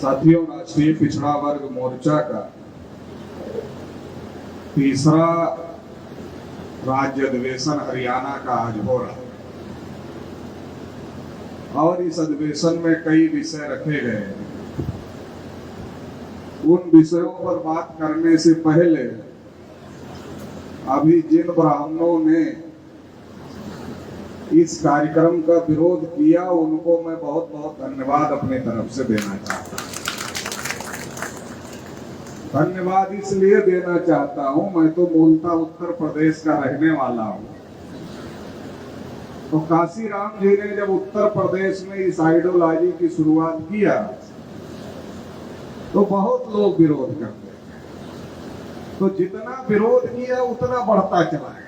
साथियों, राष्ट्रीय पिछड़ा वर्ग मोर्चा का तीसरा राज्य अधिवेशन हरियाणा का आज हो रहा है और इस अधिवेशन में कई विषय रखे गए हैं। उन विषयों पर बात करने से पहले अभी जिन ब्राह्मणों ने इस कार्यक्रम का विरोध किया उनको मैं बहुत बहुत धन्यवाद अपने तरफ से देना चाहता हूं। धन्यवाद इसलिए देना चाहता हूं, मैं तो मूलतः उत्तर प्रदेश का रहने वाला हूं। तो काशीराम जी ने जब उत्तर प्रदेश में इस आइडियोलॉजी की शुरुआत किया तो बहुत लोग विरोध करते थे। तो जितना विरोध किया उतना बढ़ता चला गया,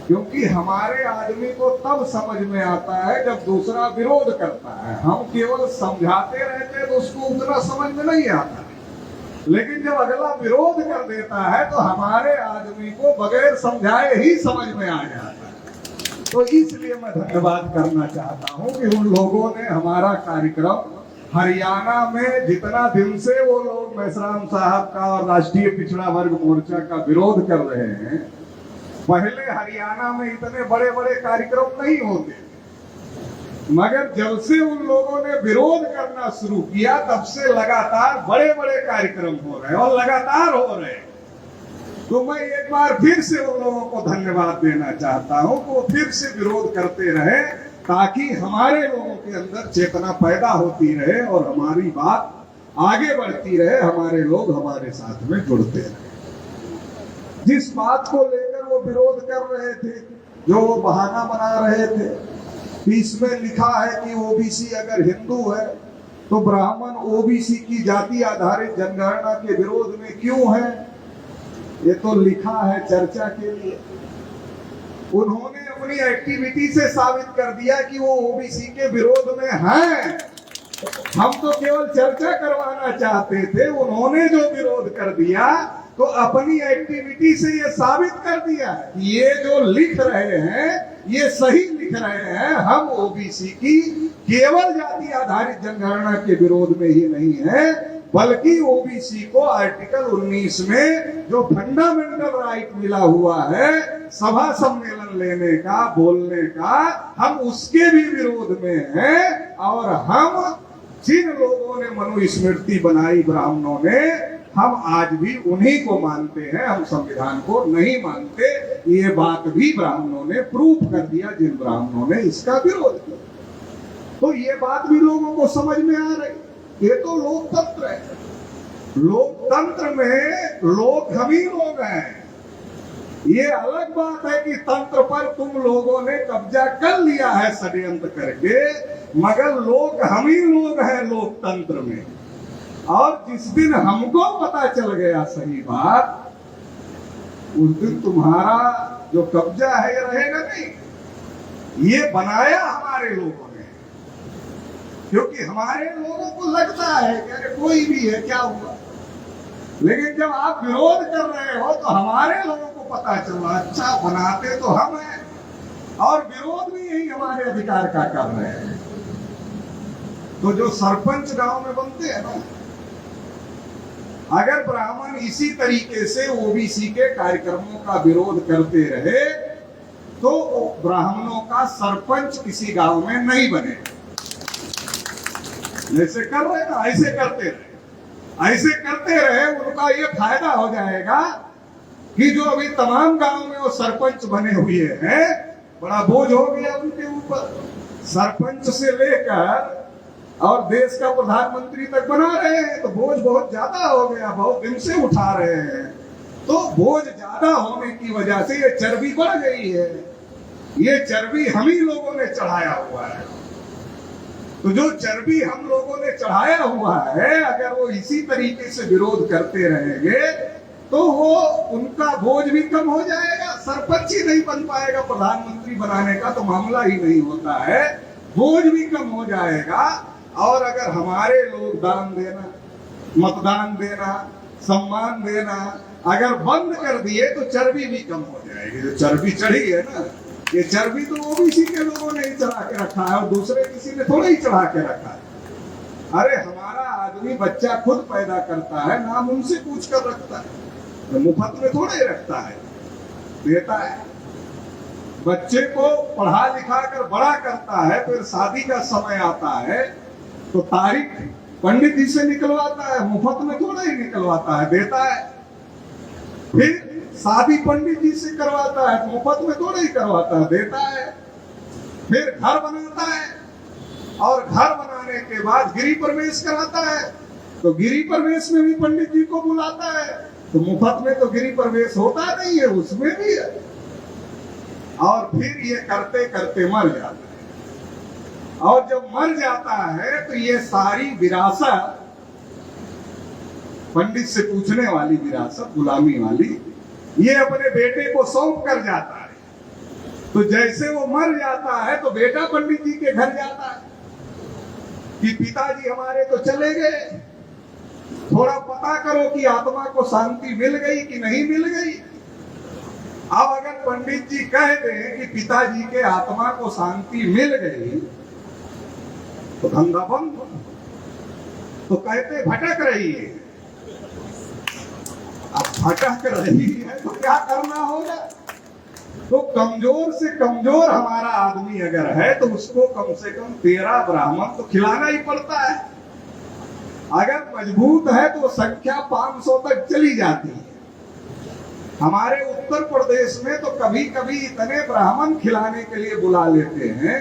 क्योंकि हमारे आदमी को तब समझ में आता है जब दूसरा विरोध करता है। हम केवल समझाते रहते हैं तो उसको उतना समझ में नहीं आता, लेकिन जब अगला विरोध कर देता है तो हमारे आदमी को बगैर समझाए ही समझ में आ जाता है। तो इसलिए मैं धन्यवाद करना चाहता हूं कि उन लोगों ने हमारा कार्यक्रम हरियाणा में जितना दिन से वो लोग मेश्राम साहब का और राष्ट्रीय पिछड़ा वर्ग मोर्चा का विरोध कर रहे हैं, पहले हरियाणा में इतने बड़े बड़े कार्यक्रम नहीं होते, मगर जब से उन लोगों ने विरोध करना शुरू किया तब से लगातार बड़े बड़े कार्यक्रम हो रहे हैं और लगातार हो रहे हैं। तो मैं एक बार फिर से उन लोगों को धन्यवाद देना चाहता हूं कि वो फिर से विरोध करते रहे, ताकि हमारे लोगों के अंदर चेतना पैदा होती रहे और हमारी बात आगे बढ़ती रहे, हमारे लोग हमारे साथ में जुड़ते रहे। जिस बात को लेकर वो विरोध कर रहे थे, जो वो बहाना बना रहे थे, इसमें लिखा है कि ओबीसी अगर हिंदू है तो ब्राह्मण ओबीसी की जाति आधारित जनगणना के विरोध में क्यों है। ये तो लिखा है चर्चा के लिए। उन्होंने अपनी एक्टिविटी से साबित कर दिया कि वो ओबीसी के विरोध में हैं। हम तो केवल चर्चा करवाना चाहते थे, उन्होंने जो विरोध कर दिया तो अपनी एक्टिविटी से ये साबित कर दिया कि ये जो लिख रहे हैं ये सही लिख रहे हैं। हम ओबीसी की केवल जाति आधारित जनगणना के विरोध में ही नहीं है, बल्कि ओबीसी को आर्टिकल 19 में जो फंडामेंटल राइट मिला हुआ है सभा सम्मेलन लेने का, बोलने का, हम उसके भी विरोध में हैं। और हम जिन लोगों ने मनुस्मृति बनाई ब्राह्मणों ने, हम आज भी उन्हीं को मानते हैं, हम संविधान को नहीं मानते। ये बात भी ब्राह्मणों ने प्रूफ कर दिया, जिन ब्राह्मणों ने इसका विरोध किया। तो ये बात भी लोगों को समझ में आ रही। ये तो लोकतंत्र है। लोकतंत्र में लोग हम ही लोग हैं। ये अलग बात है कि तंत्र पर तुम लोगों ने कब्जा कर लिया है षड्यंत्र करके, मगर लोग हम ही लोग हैं लोकतंत्र में। और जिस दिन हमको पता चल गया सही बात, उस दिन तुम्हारा जो कब्जा है ये रहेगा नहीं। ये बनाया हमारे लोगों ने, क्योंकि हमारे लोगों को लगता है कि अरे कोई भी है क्या हुआ, लेकिन जब आप विरोध कर रहे हो तो हमारे लोगों को पता चला अच्छा बनाते तो हम हैं और विरोध भी यही हमारे अधिकार का कर रहे हैं। तो जो सरपंच गांव में बनते हैं ना, अगर ब्राह्मण इसी तरीके से ओबीसी के कार्यक्रमों का विरोध करते रहे तो ब्राह्मणों का सरपंच किसी गांव में नहीं बने। जैसे कर रहे ना, ऐसे करते रहे, ऐसे करते रहे, उनका ये फायदा हो जाएगा कि जो अभी तमाम गांव में वो सरपंच बने हुए हैं, बड़ा बोझ हो गया उनके ऊपर। सरपंच से लेकर और देश का प्रधानमंत्री तक बना रहे हैं, तो बोझ बहुत ज्यादा हो गया, बहुत दिन से उठा रहे हैं। तो बोझ ज्यादा होने की वजह से ये चर्बी बढ़ गई है। ये चर्बी हम ही लोगों ने चढ़ाया हुआ है। तो जो चर्बी हम लोगों ने चढ़ाया हुआ है, अगर वो इसी तरीके से विरोध करते रहेंगे तो वो उनका बोझ भी कम हो जाएगा। सरपंच ही नहीं बन पाएगा, प्रधानमंत्री बनाने का तो मामला ही नहीं होता है, बोझ भी कम हो जाएगा। और अगर हमारे लोग दान देना, मतदान देना, सम्मान देना अगर बंद कर दिए तो चर्बी भी कम हो जाएगी। जो चर्बी चढ़ी है ना, ये चर्बी तो ओबीसी के लोगों ने ही चढ़ा के रखा है और दूसरे किसी ने थोड़ा ही चढ़ा के रखा है। अरे हमारा आदमी बच्चा खुद पैदा करता है, नाम उनसे पूछ कर रखता है, तो मुफ्त में थोड़े रखता है, देता है। बच्चे को पढ़ा लिखा कर बड़ा करता है, फिर शादी का समय आता है तो तारीख पंडित जी से निकलवाता है, मुफ्त में थोड़ा ही निकलवाता है, देता है। फिर शादी पंडित जी से करवाता है, मुफ्त में थोड़ा ही करवाता है, देता है। फिर घर बनाता है और घर बनाने के बाद गिरी प्रवेश कराता है, तो गिरी प्रवेश में भी पंडित जी को बुलाता है, तो मुफ्त में तो गिरी प्रवेश होता नहीं है, उसमें भी है। और फिर ये करते करते मर जाता है, और जब मर जाता है तो ये सारी विरासत, पंडित से पूछने वाली विरासत, गुलामी वाली, ये अपने बेटे को सौंप कर जाता है। तो जैसे वो मर जाता है तो बेटा पंडित जी के घर जाता है कि पिताजी हमारे तो चले गए, थोड़ा पता करो कि आत्मा को शांति मिल गई कि नहीं मिल गई। अब अगर पंडित जी कह दें कि पिताजी के आत्मा को शांति मिल गई तो धंधा बंद, तो कहते भटक रही है। अब भटक रही है तो क्या करना होगा? तो कमजोर से कमजोर हमारा आदमी अगर है तो उसको कम से कम 13 ब्राह्मण तो खिलाना ही पड़ता है। अगर मजबूत है तो संख्या 500 तक चली जाती है। हमारे उत्तर प्रदेश में तो कभी कभी इतने ब्राह्मण खिलाने के लिए बुला लेते हैं,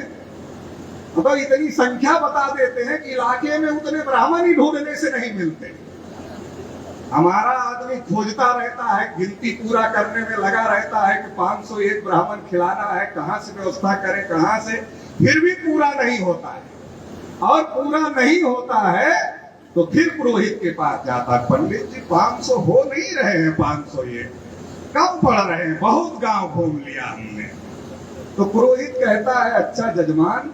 तो इतनी संख्या बता देते हैं कि इलाके में उतने ब्राह्मण ही ढूंढने से नहीं मिलते। हमारा आदमी खोजता रहता है, गिनती पूरा करने में लगा रहता है कि 501 ब्राह्मण खिलाना है, कहां से व्यवस्था करें, कहां से, फिर भी पूरा नहीं होता है। और पूरा नहीं होता है तो फिर पुरोहित के पास जाता है, पंडित जी 500 हो नहीं रहे हैं, 501 कम पड़ रहे हैं, बहुत गांव घूम लिया हमने। तो पुरोहित कहता है, अच्छा जजमान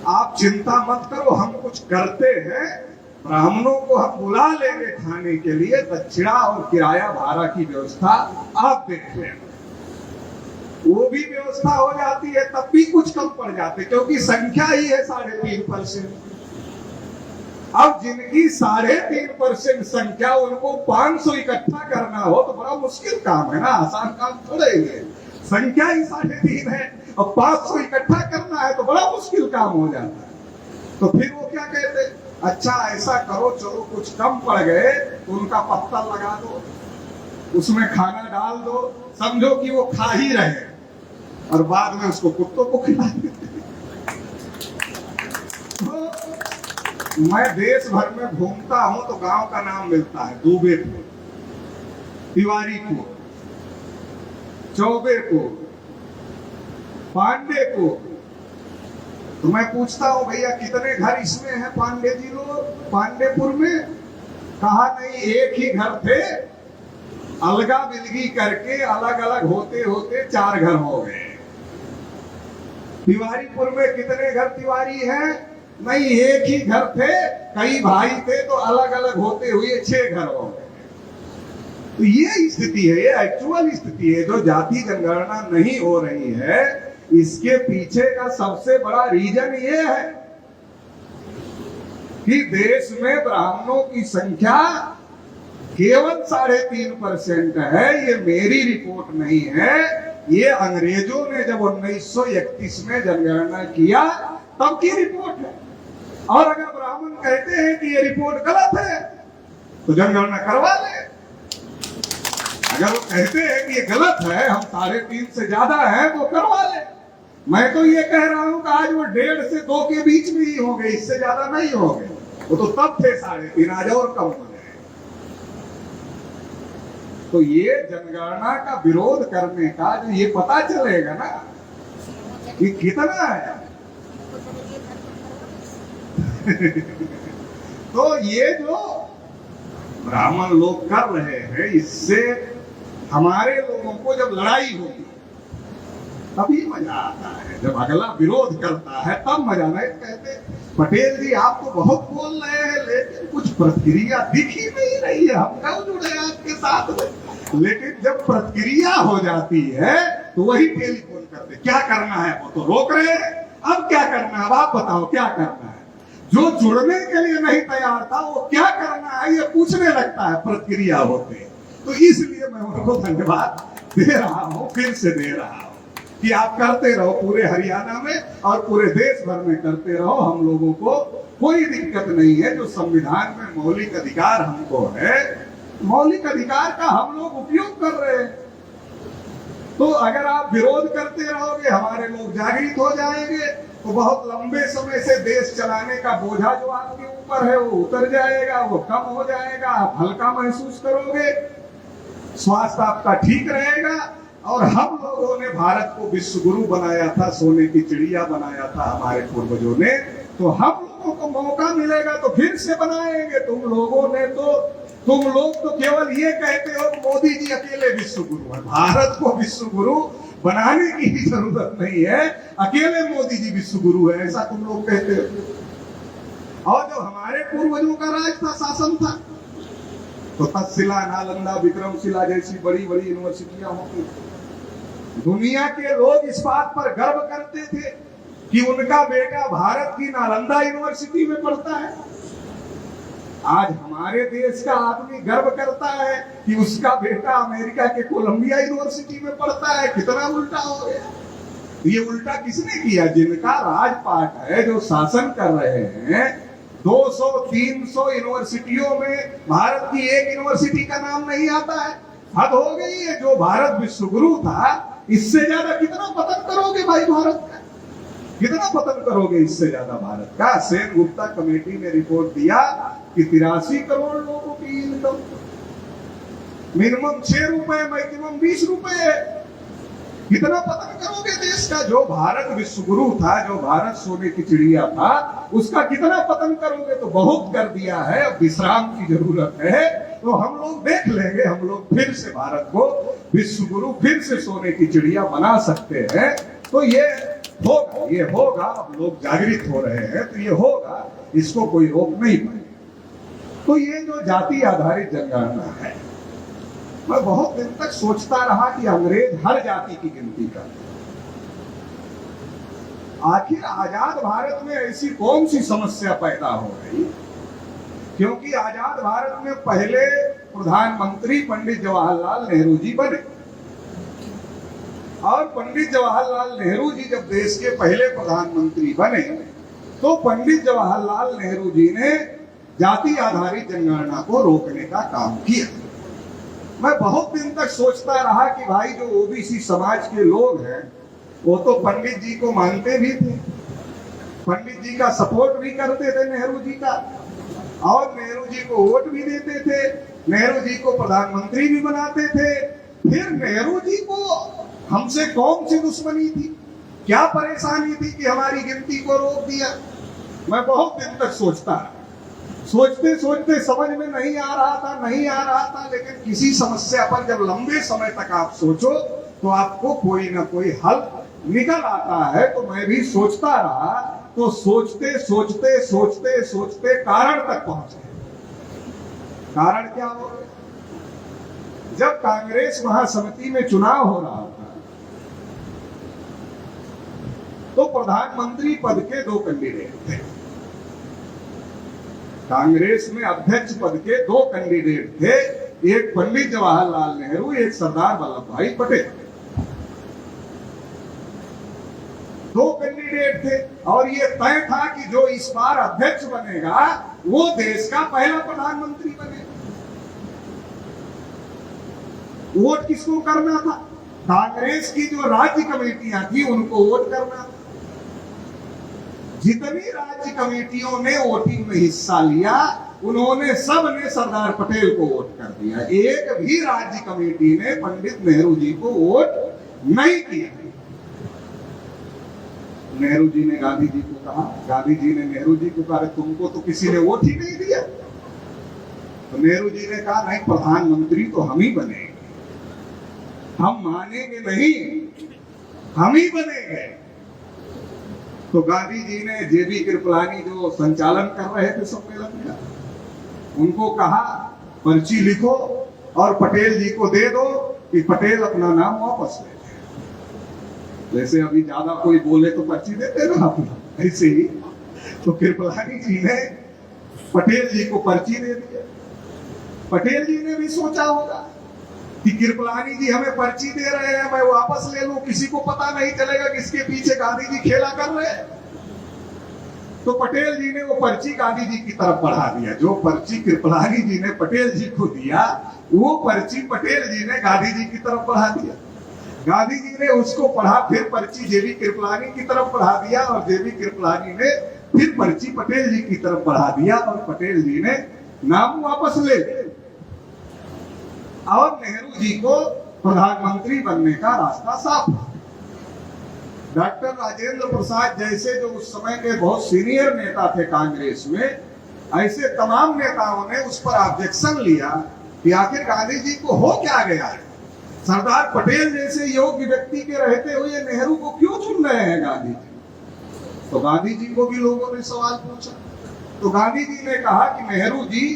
आप चिंता मत करो, हम कुछ करते हैं, ब्राह्मणों को हम बुला लेंगे खाने के लिए, दक्षिणा और किराया भाड़ा की व्यवस्था आप देख लें। वो भी व्यवस्था हो जाती है, तब भी कुछ कम पड़ जाते, क्योंकि संख्या ही है 3.5%। अब जिनकी 3.5% संख्या, उनको 500 इकट्ठा करना हो तो बड़ा मुश्किल काम है ना, आसान काम थोड़े ही। संख्या ही 3.5 है और 500 इकट्ठा करना है तो बड़ा मुश्किल काम हो जाता है। तो फिर वो क्या कहते, अच्छा ऐसा करो, चलो कुछ कम पड़ गए तो उनका पत्ता लगा दो, उसमें खाना डाल दो, समझो कि वो खा ही रहे, और बाद में उसको कुत्तों को खिला देते। तो मैं देश भर में घूमता हूं तो गांव का नाम मिलता है, दुबेपुर, तिवारीपुर, चौबेपुर, पांडेपुर। तो मैं पूछता हूं भैया कितने घर इसमें हैं पांडे जी लोग पांडेपुर में? कहा नहीं, एक ही घर थे, अलगा बिलगी करके अलग अलग होते होते 4 घर हो गए। तिवारीपुर में कितने घर तिवारी हैं? नहीं, एक ही घर थे, कई भाई थे तो अलग अलग होते हुए 6 घर हो गए। तो ये स्थिति है, ये एक्चुअल स्थिति है। जो जाति जनगणना नहीं हो रही है, इसके पीछे का सबसे बड़ा रीजन ये है कि देश में ब्राह्मणों की संख्या केवल 3.5% है। ये मेरी रिपोर्ट नहीं है, ये अंग्रेजों ने जब 1931 में जनगणना किया तब की रिपोर्ट है। और अगर ब्राह्मण कहते हैं कि ये रिपोर्ट गलत है तो जनगणना करवा ले। अगर वो कहते हैं कि ये गलत है, हम 3.5 से ज्यादा है, तो करवा ले। मैं तो ये कह रहा हूं कि आज वो 1.5 से 2 के बीच में ही हो गए, इससे ज्यादा नहीं हो गए। वो तो तब थे 3.5, आज और कम हो गए। तो ये जनगणना का विरोध करने का जो ये पता चलेगा ना कि कितना है। तो ये जो ब्राह्मण लोग कर रहे हैं, इससे हमारे लोगों को जब लड़ाई होती तभी मजा आता है, जब अगला विरोध करता है तब मजा नहीं। कहते पटेल जी आप तो बहुत बोल रहे हैं लेकिन कुछ प्रतिक्रिया दिख ही नहीं रही है, हम क्यों जुड़े आपके साथ में। लेकिन जब प्रतिक्रिया हो जाती है तो वही टेलीफोन करते, क्या करना है, वो तो रोक रहे हैं, अब क्या करना है, अब आप बताओ क्या करना है। जो जुड़ने के लिए नहीं तैयार था वो क्या करना है ये पूछने लगता है प्रक्रिया होते। तो इसलिए मैं उनको धन्यवाद दे रहा हूं, फिर से दे रहा हूं कि आप करते रहो, पूरे हरियाणा में और पूरे देश भर में करते रहो। हम लोगों को कोई दिक्कत नहीं है। जो संविधान में मौलिक अधिकार हमको है, मौलिक अधिकार का हम लोग उपयोग कर रहे हैं। तो अगर आप विरोध करते रहोगे, हमारे लोग जागृत हो जाएंगे, तो बहुत लंबे समय से देश चलाने का बोझा जो आपके ऊपर है वो उतर जाएगा, वो कम हो जाएगा, आप हल्का महसूस करोगे, स्वास्थ्य आपका ठीक रहेगा। और हम लोगों ने भारत को विश्व गुरु बनाया था, सोने की चिड़िया बनाया था हमारे पूर्वजों ने, तो हम लोगों को मौका मिलेगा तो फिर से बनाएंगे। तुम लोग तो केवल ये कहते हो मोदी जी अकेले विश्व गुरु है। भारत को विश्व गुरु बनाने की भी जरूरत नहीं है, अकेले मोदी जी विश्व गुरु है ऐसा तुम लोग कहते हो। और जो हमारे पूर्वजों का राज था, शासन था, तो तक्षशिला, नालंदा, विक्रमशिला जैसी बड़ी बड़ी यूनिवर्सिटियां होती। दुनिया के लोग इस बात पर गर्व करते थे कि उनका बेटा भारत की नालंदा यूनिवर्सिटी में पढ़ता है। आज हमारे देश का आदमी गर्व करता है कि उसका बेटा अमेरिका के कोलंबिया यूनिवर्सिटी में पढ़ता है। कितना उल्टा हो गया। ये उल्टा किसने किया? जिनका राजपाट है, जो शासन कर रहे हैं। 200-300 यूनिवर्सिटियों में भारत की एक यूनिवर्सिटी का नाम नहीं आता है। हद हो गई है। जो भारत विश्व गुरु था, इससे ज्यादा कितना पतन करोगे भाई भारत का? कितना पतन करोगे इससे ज्यादा भारत का? सेन गुप्ता कमेटी ने रिपोर्ट दिया कि 83 करोड़ लोगों की इनकम, मिनिमम 6 रुपए, मैक्सिमम 20 रुपए। कितना पतन करोगे देश का? जो भारत विश्व गुरु था, जो भारत सोने की चिड़िया था, उसका कितना पतन करोगे? तो बहुत कर दिया है, अब विश्राम की जरूरत है। तो हम लोग देख लेंगे, हम लोग फिर से भारत को विश्व गुरु, फिर से सोने की चिड़िया बना सकते हैं। तो ये होगा। अब लोग जागृत हो रहे हैं तो ये होगा, इसको कोई रोक नहीं पाएगा। तो ये जो जाति आधारित जनगणना है, मैं बहुत दिन तक सोचता रहा कि अंग्रेज हर जाति की गिनती करते। आखिर आजाद भारत में ऐसी कौन सी समस्या पैदा हो गई? क्योंकि आजाद भारत में पहले प्रधानमंत्री पंडित जवाहरलाल नेहरू जी बने। और पंडित जवाहरलाल नेहरू जी जब देश के पहले प्रधानमंत्री बने, तो पंडित जवाहरलाल नेहरू जी ने जाति आधारित जनगणना को रोकने का काम किया। मैं बहुत दिन तक सोचता रहा कि भाई जो ओबीसी समाज के लोग हैं, वो तो पंडित जी को मानते भी थे, पंडित जी का सपोर्ट भी करते थे नेहरू जी का, और नेहरू जी को वोट भी देते थे, नेहरू जी को प्रधानमंत्री भी बनाते थे। फिर नेहरू जी को हमसे कौन सी दुश्मनी थी? क्या परेशानी थी कि हमारी गिनती को रोक दिया? मैं बहुत दिन तक सोचते सोचते समझ में नहीं आ रहा था। लेकिन किसी समस्या पर जब लंबे समय तक आप सोचो तो आपको कोई ना कोई हल निकल आता है। तो मैं भी सोचता रहा, तो सोचते कारण तक पहुंचे। कारण क्या हो? जब कांग्रेस महासमिति में चुनाव हो रहा था, तो प्रधानमंत्री पद के 2 कैंडिडेट थे। कांग्रेस में अध्यक्ष पद के 2 कैंडिडेट थे, एक पंडित जवाहरलाल नेहरू, एक सरदार वल्लभ भाई पटेल। 2 कैंडिडेट थे और ये तय था कि जो इस बार अध्यक्ष बनेगा वो देश का पहला प्रधानमंत्री बनेगा। वोट किसको करना था? कांग्रेस की जो राज्य कमेटियां थी उनको वोट करना था। जितनी राज्य कमेटियों ने वोटिंग में हिस्सा लिया, उन्होंने सब ने सरदार पटेल को वोट कर दिया। एक भी राज्य कमेटी ने पंडित नेहरू जी को वोट नहीं किया। नेहरू जी ने गांधी जी को कहा, गांधी जी ने नेहरू जी को कहा, तुमको तो किसी ने वोट ही नहीं दिया। तो नेहरू जी ने कहा, नहीं, प्रधानमंत्री तो हम ही बनेंगे, हम मानेंगे नहीं, हम ही बनेंगे। तो गांधी जी ने जेबी कृपलानी जो संचालन कर रहे थे सम्मेलन का, उनको कहा पर्ची लिखो और पटेल जी को दे दो कि पटेल अपना नाम वापस ले। जैसे अभी ज्यादा कोई बोले तो पर्ची देते ना, ऐसे ही तो कृपलानी जी ने पटेल जी को पर्ची दे दिया। पटेल जी ने भी सोचा होगा कि कृपलानी जी हमें पर्ची दे रहे हैं, मैं वापस ले लूं, किसी को पता नहीं चलेगा किसके पीछे गांधी जी खेला कर रहे हैं। तो पटेल जी ने वो पर्ची गांधी जी की तरफ बढ़ा दिया। जो पर्ची कृपलानी जी ने पटेल जी को दिया, वो पर्ची पटेल जी ने गांधी जी की तरफ बढ़ा दिया। गांधी जी ने उसको पढ़ा, फिर पर्ची जेबी कृपलानी की तरफ बढ़ा दिया, और जेबी कृपलानी ने फिर पर्ची पटेल जी की तरफ बढ़ा दिया, और पटेल जी ने नाम वापस ले लिया और नेहरू जी को प्रधानमंत्री बनने का रास्ता साफ था। डॉक्टर राजेंद्र प्रसाद जैसे जो उस समय के बहुत सीनियर नेता थे कांग्रेस में, ऐसे तमाम नेताओं ने उस पर ऑब्जेक्शन लिया कि आखिर गांधी जी को हो क्या गया है, सरदार पटेल जैसे योग्य व्यक्ति के रहते हुए नेहरू को क्यों चुन रहे हैं गांधी जी। तो गांधी जी को भी लोगों ने सवाल पूछा। तो गांधी जी ने कहा कि नेहरू जी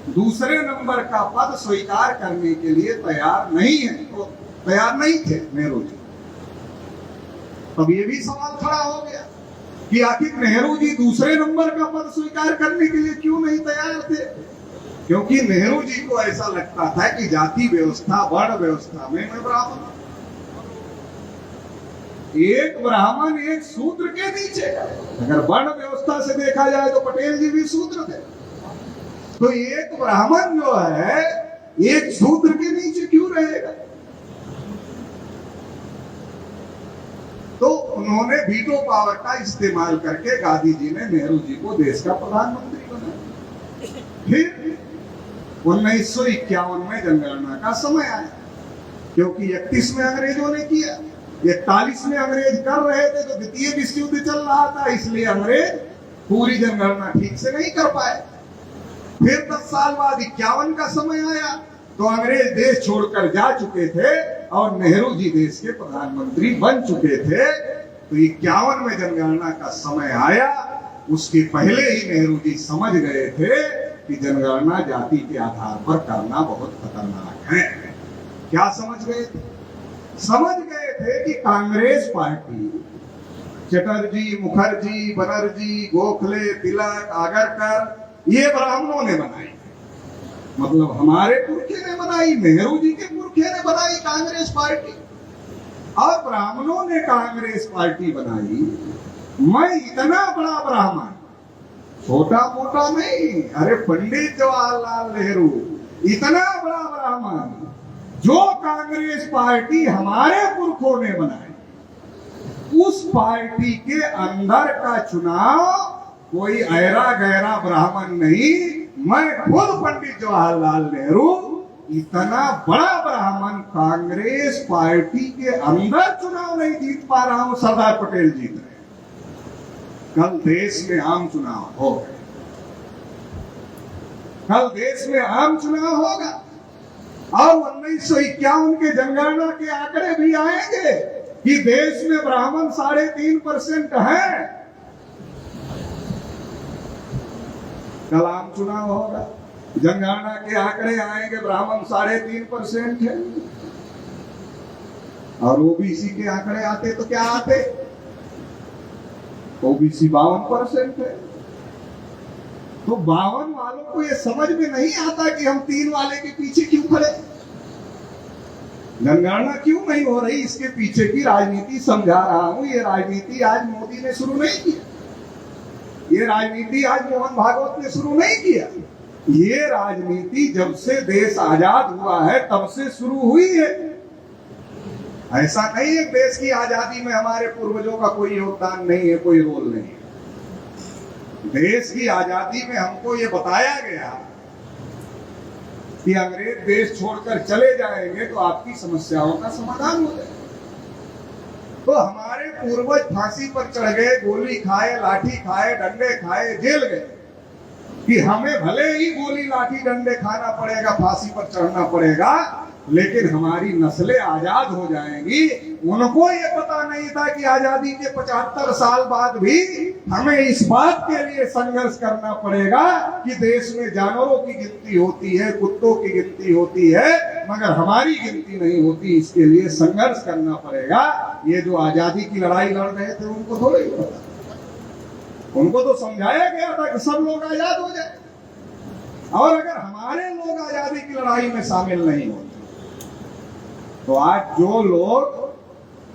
दूसरे नंबर का पद स्वीकार करने के लिए तैयार नहीं है, तो तैयार नहीं थे नेहरू जी। तब ये भी सवाल खड़ा हो गया कि आखिर नेहरू जी दूसरे नंबर का पद स्वीकार करने के लिए क्यों नहीं तैयार थे। क्योंकि नेहरू जी को ऐसा लगता था कि जाति व्यवस्था, वर्ण व्यवस्था में मैं ब्राह्मण, एक ब्राह्मण एक शूद्र के नीचे। अगर वर्ण व्यवस्था से देखा जाए तो पटेल जी भी शूद्र थे, तो एक ब्राह्मण जो है एक शूद्र के नीचे क्यों रहेगा। तो उन्होंने वीटो पावर का इस्तेमाल करके गांधी जी ने नेहरू जी को देश का प्रधानमंत्री बनाया। फिर 1951 में जनगणना का समय आया, क्योंकि 31 में अंग्रेजों ने किया, 41 में अंग्रेज कर रहे थे, तो द्वितीय विश्व युद्ध चल रहा था, इसलिए अंग्रेज पूरी जनगणना ठीक से नहीं कर पाए। फिर 10 साल बाद 51 का समय आया, तो अंग्रेज देश छोड़कर जा चुके थे और नेहरू जी देश के प्रधानमंत्री बन चुके थे। तो 51 में जनगणना का समय आया, उसके पहले ही नेहरू जी समझ गए थे कि जनगणना जाति के आधार पर करना बहुत खतरनाक है। क्या समझ गए थे? समझ गए थे कि कांग्रेस पार्टी चटर्जी, मुखर्जी, बनर्जी, गोखले, तिलक, आगरकर ये ब्राह्मणों ने बनाई, मतलब हमारे पुरखे ने बनाई, नेहरू जी के पुरखे ने बनाई कांग्रेस पार्टी, और ब्राह्मणों ने कांग्रेस पार्टी बनाई। मैं इतना बड़ा ब्राह्मण, छोटा मोटा नहीं, अरे पंडित जवाहरलाल नेहरू इतना बड़ा ब्राह्मण, जो कांग्रेस पार्टी हमारे पुरखों ने बनाई, उस पार्टी के अंदर का चुनाव कोई ऐरा गैरा ब्राह्मण नहीं, मैं खुद पंडित जवाहरलाल नेहरू इतना बड़ा ब्राह्मण कांग्रेस पार्टी के अंदर चुनाव नहीं जीत पा रहा हूं, सरदार पटेल जीत रहे। कल देश में आम चुनाव होगा, कल देश में आम चुनाव होगा, और 1951 के जनगणना के आंकड़े भी आएंगे कि देश में ब्राह्मण 3.5% है। कल आम चुनाव होगा, जनगणना के आंकड़े आएंगे, ब्राह्मण 3.5% है, और ओबीसी के आंकड़े आते तो क्या आते, ओबीसी 52% है। तो 52 वालों को ये समझ में नहीं आता कि हम 3 वाले के पीछे क्यों खड़े, जनगणना क्यों नहीं हो रही, इसके पीछे की राजनीति समझा रहा हूं। ये राजनीति आज मोदी ने शुरू नहीं की, ये राजनीति आज मोहन भागवत ने शुरू नहीं किया, ये राजनीति जब से देश आजाद हुआ है तब से शुरू हुई है। ऐसा नहीं है देश की आजादी में हमारे पूर्वजों का कोई योगदान नहीं है, कोई रोल नहीं है। देश की आजादी में हमको ये बताया गया कि अंग्रेज देश छोड़कर चले जाएंगे तो आपकी समस्याओं का समाधान हो जाएगा। तो हमारे पूर्वज फांसी पर चढ़ गए, गोली खाए, लाठी खाए, डंडे खाए, जेल गए, कि हमें भले ही गोली लाठी डंडे खाना पड़ेगा, फांसी पर चढ़ना पड़ेगा, लेकिन हमारी नस्लें आजाद हो जाएंगी। उनको ये पता नहीं था कि आजादी के 75 साल बाद भी हमें इस बात के लिए संघर्ष करना पड़ेगा कि देश में जानवरों की गिनती होती है, कुत्तों की गिनती होती है, मगर हमारी गिनती नहीं होती। इसके लिए संघर्ष करना पड़ेगा। ये जो आजादी की लड़ाई लड़ रहे थे उनको थोड़ा ही पता। उनको तो समझाया गया था कि सब लोग आजाद हो जाए, और अगर हमारे लोग आजादी की लड़ाई में शामिल नहीं होते तो आज जो लोग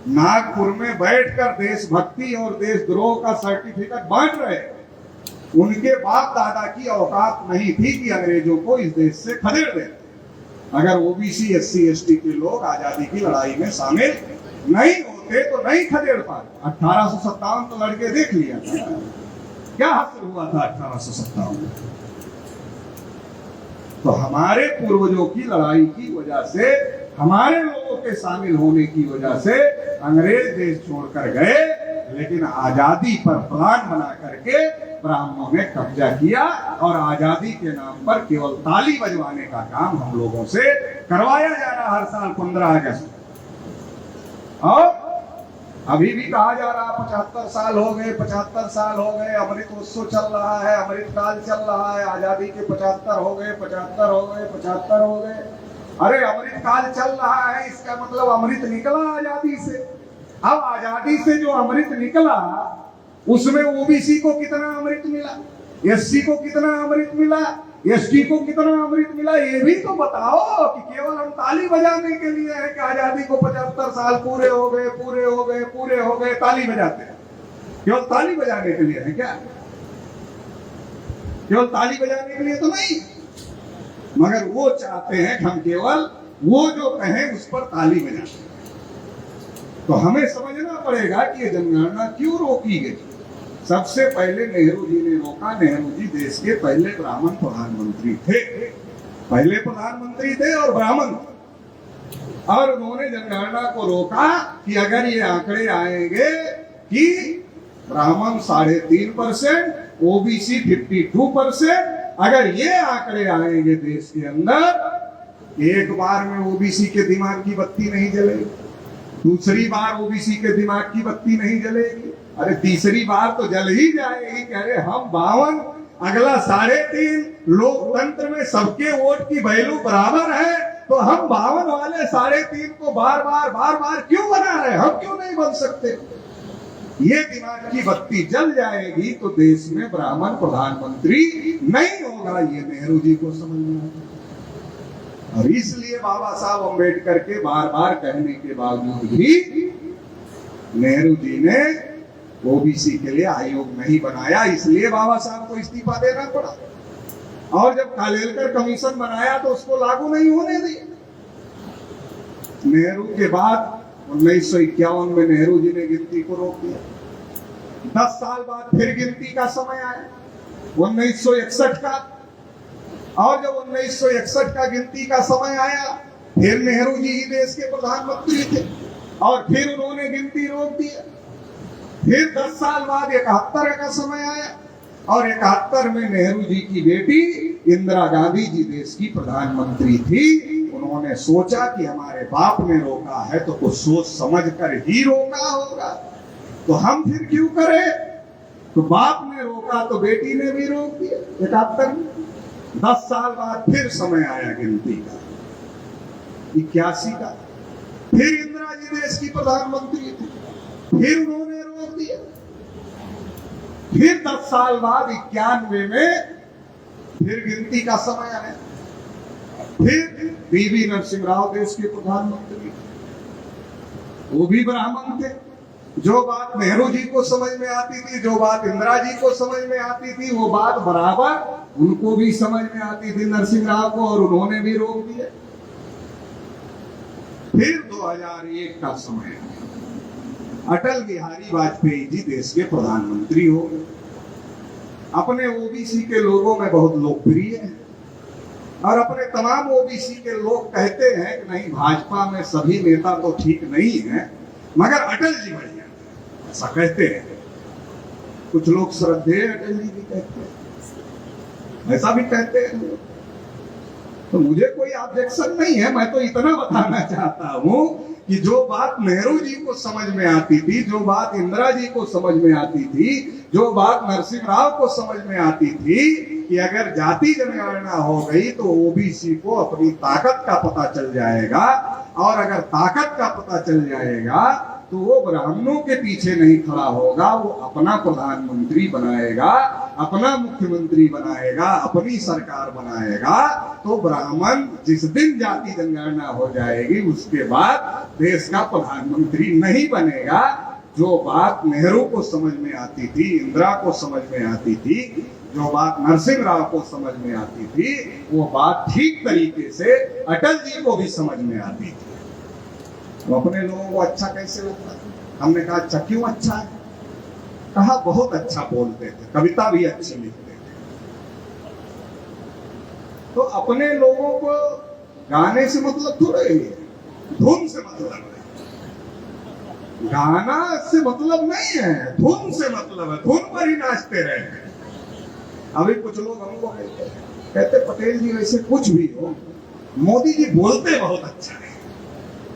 नागपुर में बैठकर देशभक्ति और देशद्रोह का सर्टिफिकेट बांट रहे, उनके बाप दादा की औकात नहीं थी कि अंग्रेजों को इस देश से खदेड़ दे। अगर ओबीसी एससी एसटी के लोग आजादी की लड़ाई में शामिल नहीं होते तो नहीं खदेड़ पाते। 1857 तो लड़के देख लिया था, क्या हासिल हुआ था 1857 में। तो हमारे पूर्वजों की लड़ाई की वजह से, हमारे लोगों के शामिल होने की वजह से अंग्रेज देश छोड़कर गए, लेकिन आजादी पर प्लान बना करके ब्राह्मणों ने कब्जा किया और आजादी के नाम पर केवल ताली बजवाने का काम हम लोगों से करवाया जा रहा हर साल 15 अगस्त। और अभी भी कहा जा रहा 75 साल हो गए, 75 साल हो गए, अमृत उत्सव चल रहा है, अमृत काल चल रहा है, आजादी के 75 हो गए, 75 हो गए, 75 हो गए। अरे अमृत काल चल रहा है, इसका मतलब अमृत निकला आजादी से। अब आजादी से जो अमृत निकला उसमें ओबीसी को कितना अमृत मिला, एससी को कितना अमृत मिला, एसटी को कितना अमृत मिला, ये भी तो बताओ कि केवल हम ताली बजाने के लिए है कि आजादी को 75 साल पूरे हो गए, पूरे हो गए, पूरे हो गए, ताली बजाते हैं। केवल ताली बजाने के लिए है क्या? केवल ताली बजाने के लिए तो नहीं, मगर वो चाहते हैं कि हम केवल वो जो कहें उस पर ताली बजाते। तो हमें समझना पड़ेगा कि ये जनगणना क्यों रोकी गई। सबसे पहले नेहरू जी ने रोका। नेहरू जी देश के पहले ब्राह्मण प्रधानमंत्री थे, पहले प्रधानमंत्री थे और ब्राह्मण, और उन्होंने जनगणना को रोका कि अगर ये आंकड़े आएंगे कि ब्राह्मण 3.5%, ओबीसी 52%, अगर ये आंकड़े आएंगे देश के अंदर, एक बार में ओबीसी के दिमाग की बत्ती नहीं जलेगी, दूसरी बार ओबीसी के दिमाग की बत्ती नहीं जलेगी, अरे तीसरी बार तो जल ही जाएगी कि अरे हम 52, अगला 3.5, लोकतंत्र में सबके वोट की वैल्यू बराबर है, तो हम 52 वाले 3.5 को बार बार क्यों बना रहे, हम क्यों नहीं बन सकते। ये दिमाग की बत्ती जल जाएगी तो देश में ब्राह्मण प्रधानमंत्री नहीं होगा। ये नेहरू जी को समझ में आया, और इसलिए बाबा साहब अम्बेडकर के बार बार कहने के बावजूद भी नेहरू जी ने ओबीसी के लिए आयोग नहीं बनाया, इसलिए बाबा साहब को इस्तीफा देना पड़ा। और जब कालेलकर कमीशन बनाया तो उसको लागू नहीं होने दिया। नेहरू के बाद 1951 में नेहरू जी ने गिनती को रोक दिया। 10 साल बाद फिर गिनती का समय आया 1961 का, और जब 1961 का गिनती का समय आया फिर नेहरू जी ही देश के प्रधानमंत्री थे और फिर उन्होंने गिनती रोक दी। फिर 10 साल बाद 71 का समय आया और 71 में नेहरू जी की बेटी इंदिरा गांधी जी देश की प्रधानमंत्री थी। उन्होंने सोचा कि हमारे बाप ने रोका है तो कुछ सोच समझ कर ही रोका होगा, तो हम फिर क्यों करें। तो बाप ने रोका तो बेटी ने भी रोक दिया 71 में। 10 साल बाद फिर समय आया गिनती का 81 का, फिर इंदिरा जी देश की प्रधानमंत्री थी, फिर उन्होंने रोक दिया। फिर 10 साल बाद 91 में फिर गिनती का समय आया, फिर बीवी नरसिंह राव देश के प्रधानमंत्री, वो भी ब्राह्मण थे। जो बात नेहरू जी को समझ में आती थी, जो बात इंदिरा जी को समझ में आती थी, वो बात बराबर उनको भी समझ में आती थी नरसिंह राव को, और उन्होंने भी रोक दिया। फिर 2001 का समय अटल बिहारी वाजपेयी जी देश के प्रधानमंत्री हो गए। अपने ओबीसी के लोगों में बहुत लोकप्रिय है और अपने तमाम ओबीसी के लोग कहते हैं कि नहीं, भाजपा में सभी नेता तो ठीक नहीं है मगर अटल जी बढ़िया, ऐसा कहते हैं। कुछ लोग श्रद्धेय अटल जी भी कहते हैं, ऐसा भी कहते हैं। तो मुझे कोई ऑब्जेक्शन नहीं है, मैं तो इतना बताना चाहता हूं कि जो बात नेहरू जी को समझ में आती थी, जो बात इंदिरा जी को समझ में आती थी, जो बात नरसिंह राव को समझ में आती थी कि अगर जाति जनगणना हो गई तो ओबीसी को अपनी ताकत का पता चल जाएगा, और अगर ताकत का पता चल जाएगा तो वो ब्राह्मणों के पीछे नहीं खड़ा होगा, वो अपना प्रधानमंत्री बनाएगा, अपना मुख्यमंत्री बनाएगा, अपनी सरकार बनाएगा। तो ब्राह्मण जिस दिन जाति जनगणना हो जाएगी उसके बाद देश का प्रधानमंत्री नहीं बनेगा। जो बात नेहरू को समझ में आती थी, इंदिरा को समझ में आती थी, जो बात नरसिंह राव को समझ में आती थी, वो बात ठीक तरीके से अटल जी को भी समझ में आती थी। तो अपने लोगों को अच्छा कैसे लगता है? हमने कहा अच्छा क्यों अच्छा है? कहा बहुत अच्छा बोलते थे, कविता भी अच्छी लिखते थे। तो अपने लोगों को गाने से मतलब थोड़ा ही है, धुन से मतलब है। गाना से मतलब नहीं है, धुन से मतलब है, धुन पर ही नाचते रहे। अभी कुछ लोग हमको कहते पटेल जी वैसे कुछ भी हो, मोदी जी बोलते बहुत अच्छा है।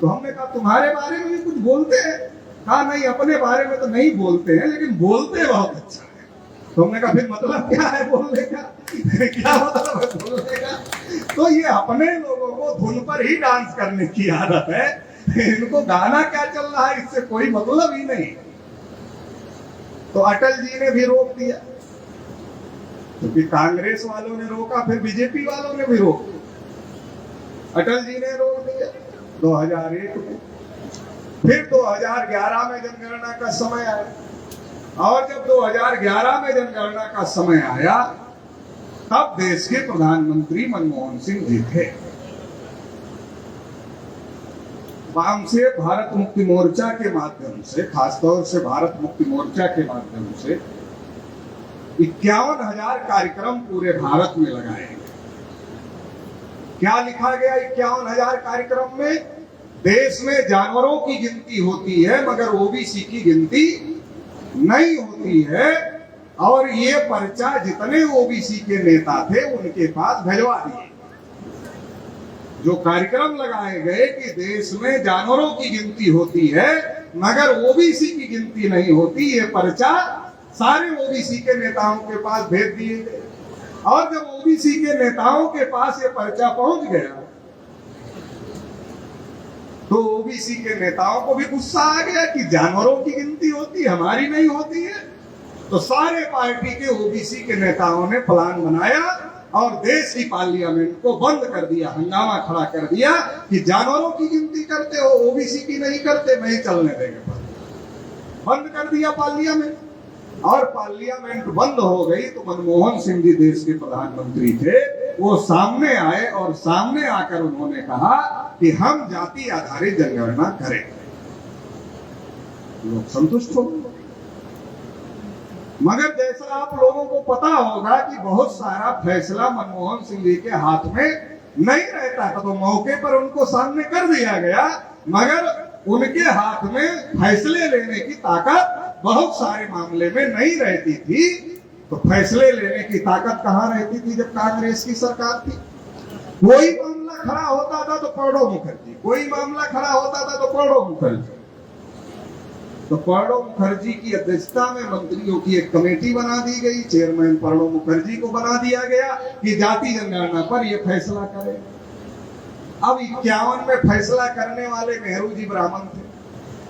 तो हमने कहा तुम्हारे बारे में भी कुछ बोलते हैं? कहा नहीं, अपने बारे में तो नहीं बोलते हैं, लेकिन बोलते बहुत अच्छा है। तो हमने कहा फिर मतलब क्या है बोलने का? क्या मतलब है बोलने का? तो ये अपने लोगों को धुन पर ही डांस करने की आदत है। इनको गाना क्या चल रहा है इससे कोई मतलब ही नहीं। तो अटल जी ने भी रोक दिया, क्योंकि कांग्रेस वालों ने रोका, फिर बीजेपी वालों ने भी रोक दिया। अटल जी ने रोक दिया 2001 में। फिर 2011 में जनगणना का समय आया, और जब 2011 में जनगणना का समय आया तब देश के प्रधानमंत्री मनमोहन सिंह जी थे। वाम से भारत मुक्ति मोर्चा के माध्यम से, खासतौर से भारत मुक्ति मोर्चा के माध्यम से 51,000 कार्यक्रम पूरे भारत में लगाए गए। क्या लिखा गया 51,000 कार्यक्रम में? देश में जानवरों की गिनती होती है मगर ओबीसी की गिनती नहीं होती है, और ये पर्चा जितने ओबीसी के नेता थे उनके पास भिजवा दिए। जो कार्यक्रम लगाए गए कि देश में जानवरों की गिनती होती है मगर ओबीसी की गिनती नहीं होती, ये पर्चा सारे ओबीसी के नेताओं के पास भेज दिए गए। और जब ओबीसी के नेताओं के पास ये पर्चा पहुंच गया तो ओबीसी के नेताओं को भी गुस्सा आ गया कि जानवरों की गिनती होती है, हमारी नहीं होती है। तो सारे पार्टी के ओबीसी के नेताओं ने प्लान बनाया और देश की पार्लियामेंट को बंद कर दिया, हंगामा खड़ा कर दिया कि जानवरों की गिनती करते हो, ओबीसी की नहीं करते, नहीं चलने देंगे। बंद कर दिया पार्लियामेंट, और पार्लियामेंट बंद हो गई तो मनमोहन सिंह जी देश के प्रधानमंत्री थे, वो सामने आए और सामने आकर उन्होंने कहा कि हम जाति आधारित जनगणना करें। लोग संतुष्ट हो गए। मगर जैसा आप लोगों को पता होगा कि बहुत सारा फैसला मनमोहन सिंह जी के हाथ में नहीं रहता था, तो मौके पर उनको सामने कर दिया गया, मगर उनके हाथ में फैसले लेने की ताकत बहुत सारे मामले में नहीं रहती थी। तो फैसले लेने की ताकत कहां रहती थी जब कांग्रेस की सरकार थी? कोई मामला खड़ा होता था तो प्रणब मुखर्जी, कोई मामला खड़ा होता था तो प्रणब मुखर्जी। तो प्रणब मुखर्जी की अध्यक्षता में मंत्रियों की एक कमेटी बना दी गई, चेयरमैन प्रणब मुखर्जी को बना दिया गया कि जाति जनगणना पर यह फैसला करें। अब 51 में फैसला करने वाले नेहरू जी ब्राह्मण थे,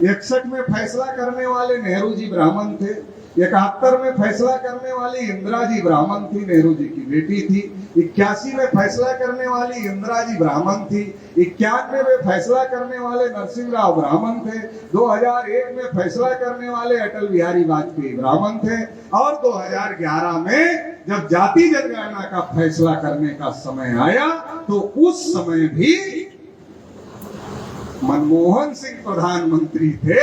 61 में फैसला करने वाले नेहरू जी ब्राह्मण थे, 71 में फैसला करने वाली इंदिरा जी ब्राह्मण थी, नेहरू जी की बेटी थी, 81 में फैसला करने वाली इंदिरा जी ब्राह्मण थी, 91 में फैसला करने वाले नरसिंह राव ब्राह्मण थे, 2001 में फैसला करने वाले अटल बिहारी वाजपेयी ब्राह्मण थे, और 2011 में जब जाति जनगणना का फैसला करने का समय आया तो उस समय भी मनमोहन सिंह प्रधानमंत्री थे,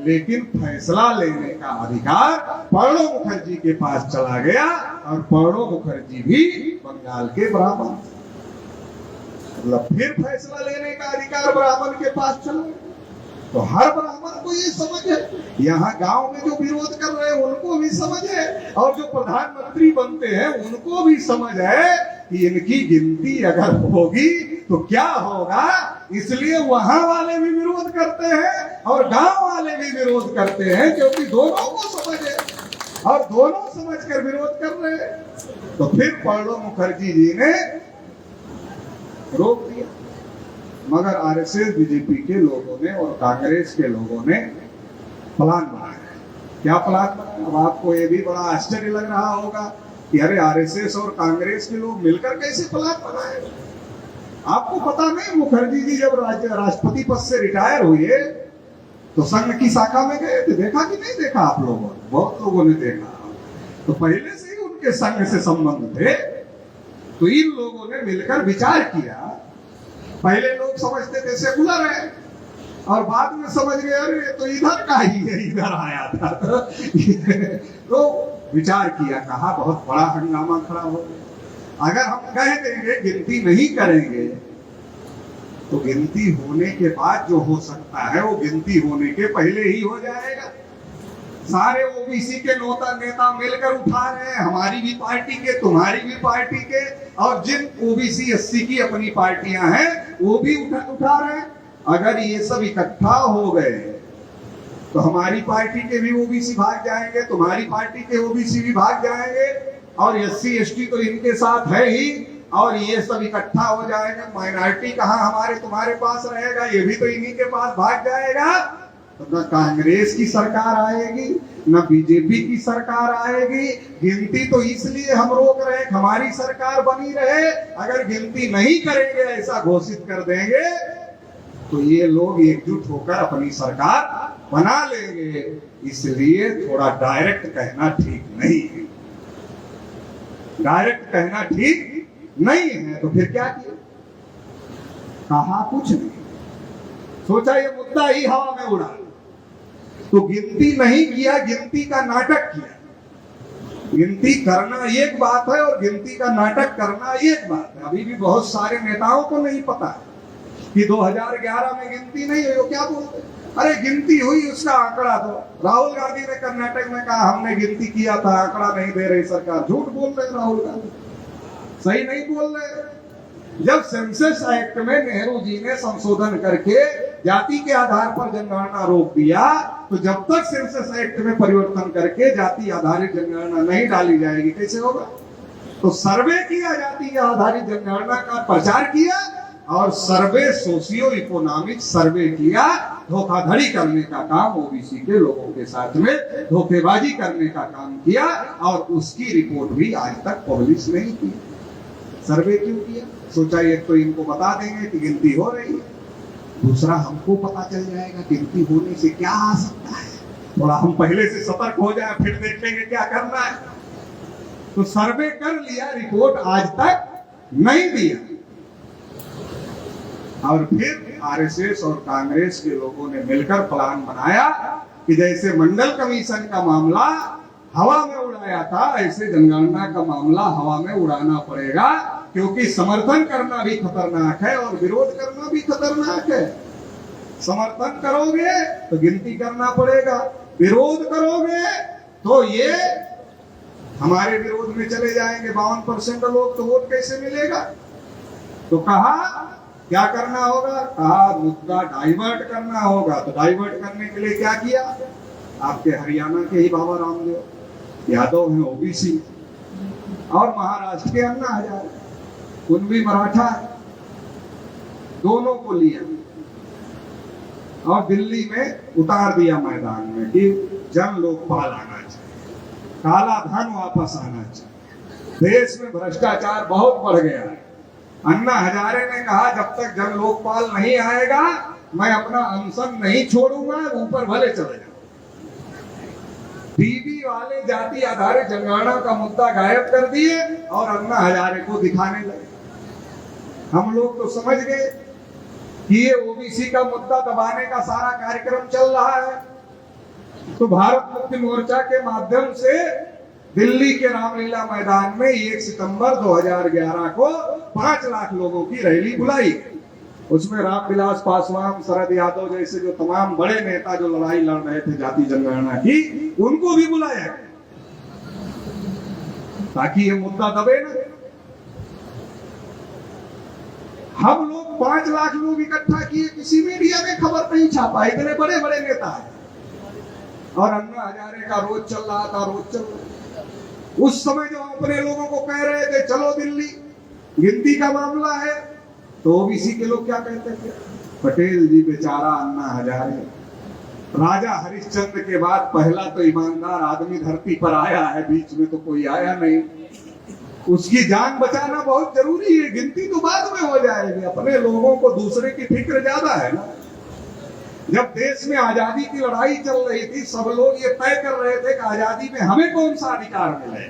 लेकिन फैसला लेने का अधिकार प्रणब मुखर्जी के पास चला गया, और प्रणब मुखर्जी भी बंगाल के ब्राह्मण, मतलब फिर फैसला लेने का अधिकार ब्राह्मण के पास चला गया। तो हर ब्राह्मण को ये समझ है, यहाँ गांव में जो विरोध कर रहे हैं उनको भी समझ है, और जो प्रधानमंत्री बनते हैं उनको भी समझ है कि इनकी गिनती अगर होगी तो क्या होगा। इसलिए वहां वाले भी विरोध करते हैं और गांव वाले भी विरोध करते हैं, क्योंकि दोनों को समझ है और दोनों समझकर विरोध कर रहे हैं। तो फिर प्रणब मुखर्जी जी ने रोक दिया, मगर आरएसएस बीजेपी के लोगों ने और कांग्रेस के लोगों ने प्लान बनाया। क्या प्लान बनाया? अब आपको ये भी बड़ा आश्चर्य लग रहा होगा कि अरे आरएसएस और कांग्रेस के लोग मिलकर कैसे प्लान बनाए। आपको पता नहीं, मुखर्जी जी जब राष्ट्रपति पद से रिटायर हुए तो संघ की शाखा में गए थे। देखा कि नहीं देखा आप लोगों ने? बहुत लोगों ने देखा। तो पहले से ही उनके संघ से संबंध थे। तो इन लोगों ने मिलकर विचार किया। पहले लोग समझते थे सेकुलर है, और बाद में समझ गए अरे तो इधर का ही है, इधर आया था। तो विचार किया, कहा बहुत बड़ा हंगामा खड़ा हो गया। अगर हम कह देंगे गिनती नहीं करेंगे तो गिनती होने के बाद जो हो सकता है वो गिनती होने के पहले ही हो जाएगा। सारे ओबीसी के नेता मिलकर उठा रहे हैं, हमारी भी पार्टी के, तुम्हारी भी पार्टी के, और जिन ओबीसी 80 की अपनी पार्टियां हैं वो भी उठा रहे हैं। अगर ये सब इकट्ठा हो गए तो हमारी पार्टी के भी ओबीसी भाग जाएंगे, तुम्हारी पार्टी के ओबीसी भी भाग जाएंगे, और SC ST तो इनके साथ है ही, और ये सब इकट्ठा हो जाएंगे। माइनॉरिटी कहाँ हमारे तुम्हारे पास रहेगा, ये भी तो इन्हीं के पास भाग जाएगा। तो न कांग्रेस की सरकार आएगी, न बीजेपी की सरकार आएगी। गिनती तो इसलिए हम रोक रहे हैं, हमारी सरकार बनी रहे। अगर गिनती नहीं करेंगे, ऐसा घोषित कर देंगे, तो ये लोग एकजुट होकर अपनी सरकार बना लेंगे। इसलिए थोड़ा डायरेक्ट कहना ठीक नहीं है। डायरेक्ट कहना ठीक नहीं है। तो फिर क्या किया? कहा कुछ नहीं, सोचा ये मुद्दा ही हवा में उड़ा। तो गिनती नहीं किया, गिनती का नाटक किया। गिनती करना एक बात है और गिनती का नाटक करना एक बात है। अभी भी बहुत सारे नेताओं को नहीं पता है कि 2011 में गिनती नहीं हुई। वो क्या बोलते, अरे गिनती हुई, उसका आंकड़ा दो। राहुल गांधी ने कर्नाटक में कहा हमने गिनती किया था, आंकड़ा नहीं दे रही सरकार। झूठ बोल रहे राहुल गांधी, सही नहीं बोल रहे। जब सेंसस एक्ट में नेहरू जी ने संशोधन करके जाति के आधार पर जनगणना रोक दिया, तो जब तक सेंसस एक्ट में परिवर्तन करके जाति आधारित जनगणना नहीं डाली जाएगी, कैसे होगा? तो सर्वे किया, जाति आधारित जनगणना का प्रचार किया, और सर्वे सोशियो इकोनॉमिक सर्वे किया। धोखाधड़ी करने का काम ओबीसी के लोगों के साथ में धोखेबाजी करने का काम किया, और उसकी रिपोर्ट भी आज तक पब्लिश नहीं की। सर्वे क्यों किया? सोचा एक तो इनको बता देंगे कि गिनती हो रही है, दूसरा हमको पता चल जाएगा गिनती होने से क्या आ सकता है, थोड़ा हम पहले से सतर्क हो जाए, फिर देखेंगे क्या करना है। तो सर्वे कर लिया, रिपोर्ट आज तक नहीं दिया। और फिर आरएसएस और कांग्रेस के लोगों ने मिलकर प्लान बनाया कि जैसे मंडल कमीशन का मामला हवा में उड़ाया था, ऐसे जनगणना का मामला हवा में उड़ाना पड़ेगा। क्योंकि समर्थन करना भी खतरनाक है और विरोध करना भी खतरनाक है। समर्थन करोगे तो गिनती करना पड़ेगा, विरोध करोगे तो ये हमारे विरोध में चले जाएंगे। 52% लोग, तो वोट कैसे मिलेगा? तो कहा क्या करना होगा? कहा मुद्दा डाइवर्ट करना होगा। तो डाइवर्ट करने के लिए क्या किया? आपके हरियाणा के ही बाबा रामदेव यादव हैं, ओबीसी, और महाराष्ट्र के अन्ना हजारे, उनभी मराठा, दोनों को लिया और दिल्ली में उतार दिया मैदान में कि जन लोकपाल आना चाहिए, काला धन वापस आना चाहिए। देश में भ्रष्टाचार बहुत बढ़ गया है। अन्ना हजारे ने कहा जब तक जन लोकपाल नहीं आएगा मैं अपना अनशन नहीं छोड़ूंगा, ऊपर भले चले जाओ। टीवी वाले जाति आधारित जनगणना का मुद्दा गायब कर दिए और अन्ना हजारे को दिखाने लगे। हम लोग तो समझ गए कि ये ओबीसी का मुद्दा दबाने का सारा कार्यक्रम चल रहा है। तो भारत मुक्ति मोर्चा के माध्यम से दिल्ली के रामलीला मैदान में 1 सितंबर 2011 को 5 लाख लोगों की रैली बुलाई। उसमें रामविलास पासवान, शरद यादव जैसे जो तमाम बड़े नेता जो लड़ाई लड़ रहे थे जाति जनगणना की, उनको भी बुलाया ताकि ये मुद्दा दबे ना। हम लोग 5 लाख लोग इकट्ठा किए, किसी मीडिया में खबर नहीं छापा, इतने बड़े बड़े नेता है। और अन्ना हजारे का रोज चल रहा था, रोज चल रहा। उस समय जो अपने लोगों को कह रहे थे चलो दिल्ली, गिनती का मामला है, तो ओबीसी के लोग क्या कहते थे? पटेल जी बेचारा अन्ना हजारे राजा हरिश्चंद्र के बाद पहला तो ईमानदार आदमी धरती पर आया है, बीच में तो कोई आया नहीं। उसकी जान बचाना बहुत जरूरी है, गिनती तो बाद में हो जाएगी। अपने लोगों को दूसरे की फिक्र ज्यादा है ना। जब देश में आजादी की लड़ाई चल रही थी, सब लोग ये तय कर रहे थे कि आजादी में हमें कौन सा अधिकार मिले,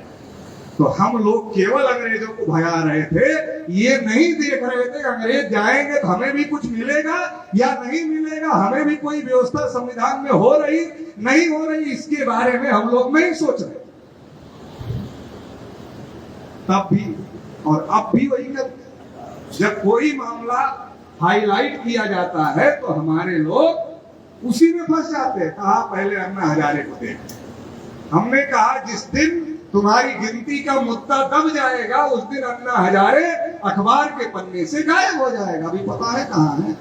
तो हम लोग केवल अंग्रेजों को भगा रहे थे। ये नहीं देख रहे थे कि अंग्रेज जाएंगे तो हमें भी कुछ मिलेगा या नहीं मिलेगा, हमें भी कोई व्यवस्था संविधान में हो रही नहीं हो रही, इसके बारे में हम लोग नहीं सोच रहे। तब भी और अब भी वही करते। जब कोई मामला हाईलाइट किया जाता है तो हमारे लोग उसी में फंस जाते हैं। कहा पहले अन्ना हजारे को देख, हमने कहा जिस दिन तुम्हारी गिनती का मुद्दा दब जाएगा उस दिन अन्ना हजारे अखबार के पन्ने से गायब हो जाएगा। अभी पता है कहाँ है।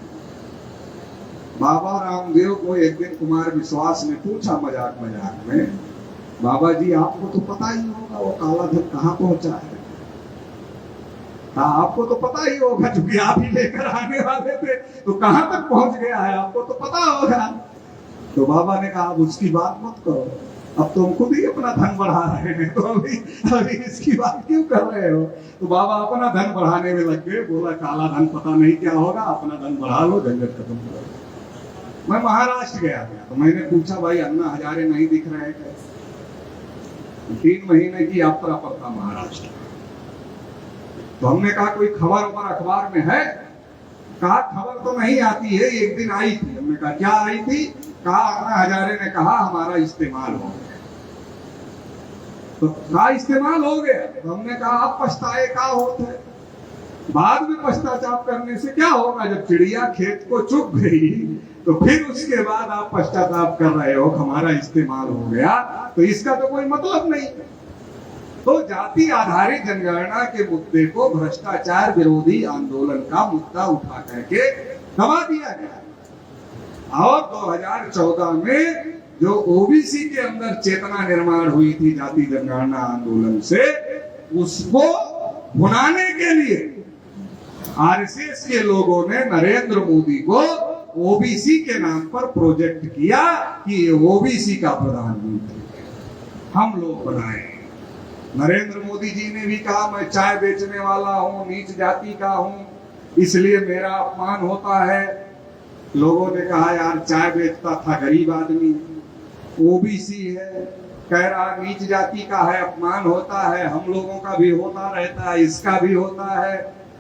बाबा रामदेव को एक दिन कुमार विश्वास ने पूछा मजाक मजाक में, बाबा जी आपको तो पता ही होगा वो काला धन कहाँ पहुंचा है। आपको तो पता ही होगा, क्योंकि आप ही लेकर आने वाले थे, तो कहां तक पहुंच गया है आपको तो पता होगा। तो बाबा ने कहा अब उसकी बात मत करो, अब तुम खुद ही अपना धन बढ़ा रहे हैं, तो अभी इसकी बात क्यों कर रहे हो। तो बाबा अपना धन बढ़ाने में लग गए। बोला काला धन पता नहीं क्या होगा, अपना धन बढ़ा लो, झंझट खत्म करो। मैं महाराष्ट्र गया था तो मैंने पूछा भाई अन्ना हजारे नहीं दिख रहे हैं। 3 महीने की यात्रा पर था महाराष्ट्र। तो हमने कहा कोई खबर ऊपर अखबार में है। कहा खबर तो नहीं आती है, एक दिन आई थी। हमने कहा क्या आई थी। कहा अन्ना हजारे ने कहा हमारा इस्तेमाल हो गया। तो कहा इस्तेमाल हो गया। तो हमने कहा आप पछताए का होते है, बाद में पश्चाताप करने से क्या होगा। जब चिड़िया खेत को चुग गई तो फिर उसके बाद आप पश्चाताप कर रहे हो हमारा इस्तेमाल हो गया, तो इसका तो कोई मतलब नहीं। तो जाति आधारित जनगणना के मुद्दे को भ्रष्टाचार विरोधी आंदोलन का मुद्दा उठा करके दबा दिया गया। और 2014 में जो ओबीसी के अंदर चेतना निर्माण हुई थी जाति जनगणना आंदोलन से, उसको भुनाने के लिए आरएसएस के लोगों ने नरेंद्र मोदी को ओबीसी के नाम पर प्रोजेक्ट किया कि ये ओबीसी का प्रधानमंत्री हम लोग बनाए। नरेंद्र मोदी जी ने भी कहा मैं चाय बेचने वाला हूं, नीच जाति का हूं, इसलिए मेरा अपमान होता है। लोगों ने कहा यार चाय बेचता था गरीब आदमी, ओबीसी है, कह रहा नीच जाति का है, अपमान होता है, हम लोगों का भी होता रहता है, इसका भी होता है।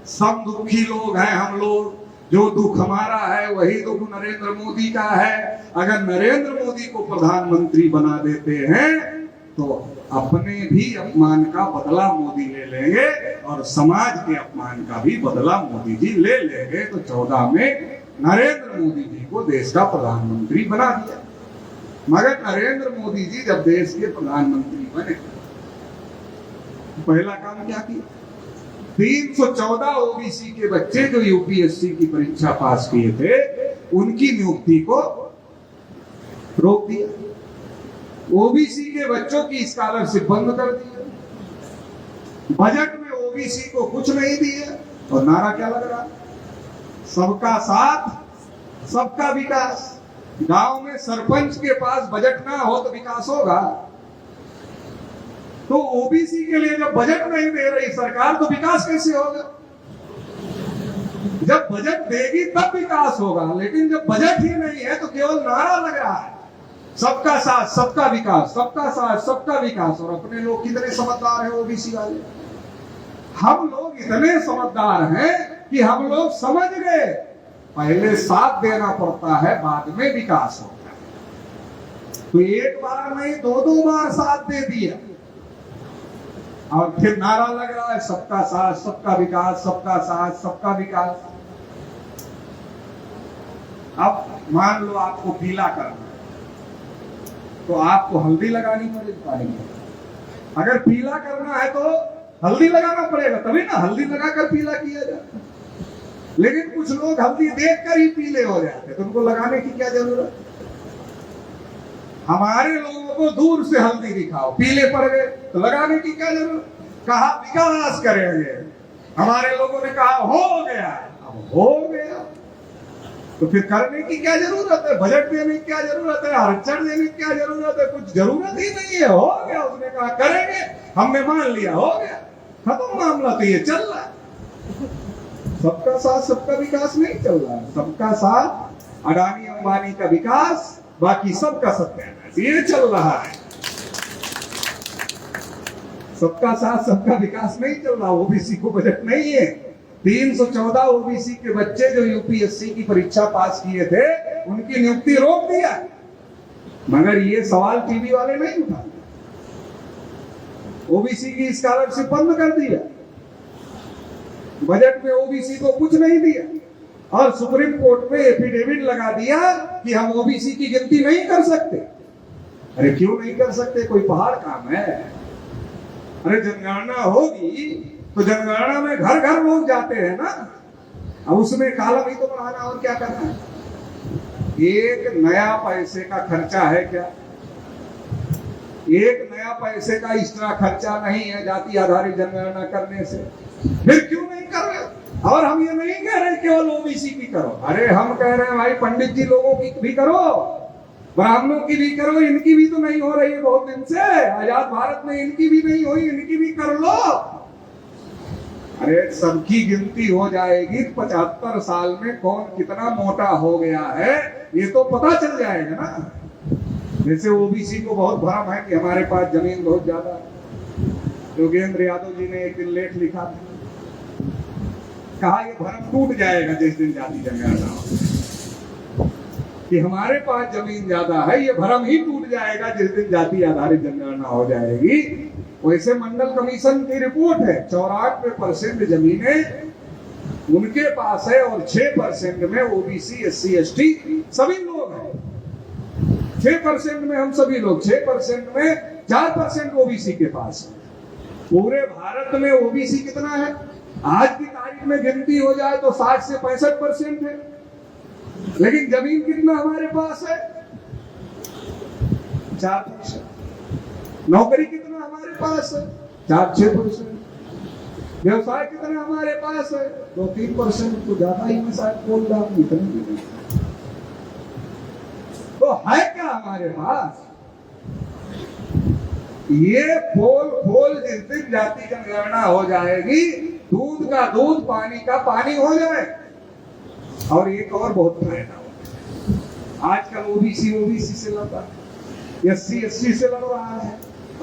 सब दुखी लोग हैं हम लोग, जो दुख हमारा है वही दुख नरेंद्र मोदी का है। अगर नरेंद्र मोदी को प्रधानमंत्री बना देते हैं तो अपने भी अपमान का बदला मोदी ले लेंगे और समाज के अपमान का भी बदला मोदी जी ले लेंगे। तो 14 में नरेंद्र मोदी जी को देश का प्रधानमंत्री बना दिया। मगर नरेंद्र मोदी जी जब देश के प्रधानमंत्री बने पहला काम क्या किया, 314 ओबीसी के बच्चे जो यूपीएससी की परीक्षा पास किए थे उनकी नियुक्ति को रोक दिया। ओबीसी के बच्चों की स्कॉलरशिप बंद कर दी। बजट में ओबीसी को कुछ नहीं दिया। और नारा क्या लग रहा, सबका साथ सबका विकास। गांव में सरपंच के पास बजट ना हो तो विकास होगा। तो ओबीसी के लिए जब बजट नहीं दे रही सरकार तो विकास कैसे होगा। जब बजट देगी तब विकास होगा, लेकिन जब बजट ही नहीं है तो केवल नारा लग रहा है सबका साथ सबका विकास, सबका साथ सबका विकास। और अपने लोग कितने समझदार हैं ओबीसी वाले। हम लोग इतने समझदार हैं कि हम लोग समझ गए पहले साथ देना पड़ता है, बाद में विकास होता है। तो एक बार नहीं 2-2 बार साथ दे दिया और फिर नारा लग रहा है सबका साथ सबका विकास, सबका साथ सबका विकास। अब मान लो आपको पीला करना तो आपको हल्दी लगानी पड़ेगी पानी में। अगर पीला करना है तो हल्दी लगाना पड़ेगा, तभी ना हल्दी लगाकर पीला किया जाता है। लेकिन कुछ लोग हल्दी देखकर ही पीले हो जाते, तो उनको लगाने की क्या जरूरत। हमारे लोगों को दूर से हल्दी दिखाओ, पीले पड़ गए तो लगाने की क्या जरूरत। कहा विकास करेंगे, हमारे लोगों ने कहा हो गया, अब हो गया। तो फिर करने की क्या जरूरत है? बजट देने की क्या जरूरत है? आरक्षण देने की क्या जरूरत है? कुछ जरूरत ही नहीं है। हो गया, उसने कहा करेंगे, हमने मान लिया, हो गया, खत्म मामला। तो ये चल रहा है। सबका साथ सबका विकास नहीं चल रहा है। सबका साथ अडानी अंबानी का विकास, बाकी सबका सत्यानाश, ये चल रहा है। सबका साथ सबका विकास नहीं चल रहा। ओबीसी को बजट नहीं है। 314 ओबीसी के बच्चे जो यूपीएससी की परीक्षा पास किए थे, उनकी नियुक्ति रोक दिया। मगर ये सवाल टीवी वाले नहीं उठाते। ओबीसी की स्कॉलरशिप बंद कर दिया। बजट में ओबीसी को कुछ नहीं दिया और सुप्रीम कोर्ट में एफिडेविट लगा दिया कि हम ओबीसी की गिनती नहीं कर सकते। अरे क्यों नहीं कर सकते? कोई पहाड़ काम है? अरे जनगणना होगी तो जनगणना में घर घर लोग जाते हैं ना। अब उसमें कॉलम ही तो बढ़ाना और क्या करना है? एक नया पैसे का खर्चा है क्या? एक नया पैसे का एक्स्ट्रा खर्चा नहीं है जाति आधारित जनगणना करने से। फिर क्यों नहीं कर रहे? और हम ये नहीं कह रहे केवल ओबीसी की करो। अरे हम कह रहे हैं भाई पंडित जी लोगों की भी करो, ब्राह्मणों की भी करो। इनकी भी तो नहीं हो रही है बहुत दिन से। आजाद भारत में इनकी भी नहीं हुई, इनकी भी कर लो। अरे सबकी गिनती हो जाएगी। 75 साल में कौन कितना मोटा हो गया है ये तो पता चल जाएगा ना। जैसे ओबीसी को बहुत भ्रम है कि हमारे पास जमीन बहुत ज्यादा है। योगेंद्र यादव जी ने एक दिन लेख लिखा था, कहा ये भ्रम टूट जाएगा जिस दिन जाति जनगणना हो, कि हमारे पास जमीन ज्यादा है। ये भ्रम ही टूट जाएगा जिस दिन जाति आधारित जनगणना हो जाएगी। वैसे मंडल कमीशन की रिपोर्ट है 94% जमीनें उनके पास है और 6% में ओबीसी एससी एसटी सभी लोग हैं। 6% में हम सभी लोग, 6% में 4% ओबीसी के पास है। पूरे भारत में ओबीसी कितना है? आज की तारीख में गिनती हो जाए तो 60 से 65% है। लेकिन जमीन कितना हमारे पास है? 4%। नौकरी कितना हमारे पास है? 4-6%। व्यवसाय कितना हमारे पास है? 2-3%। तो ज्यादा ही मैं शायद बोल रहा हूं, इतना नहीं। तो है क्या हमारे पास? ये पोल जिस दिन जाति जनगणना हो जाएगी, दूध का दूध पानी का पानी हो जाए। और एक और बहुत फायदा होगा। आजकल ओबीसी से लड़ रहा है, एससी से लड़ रहा है।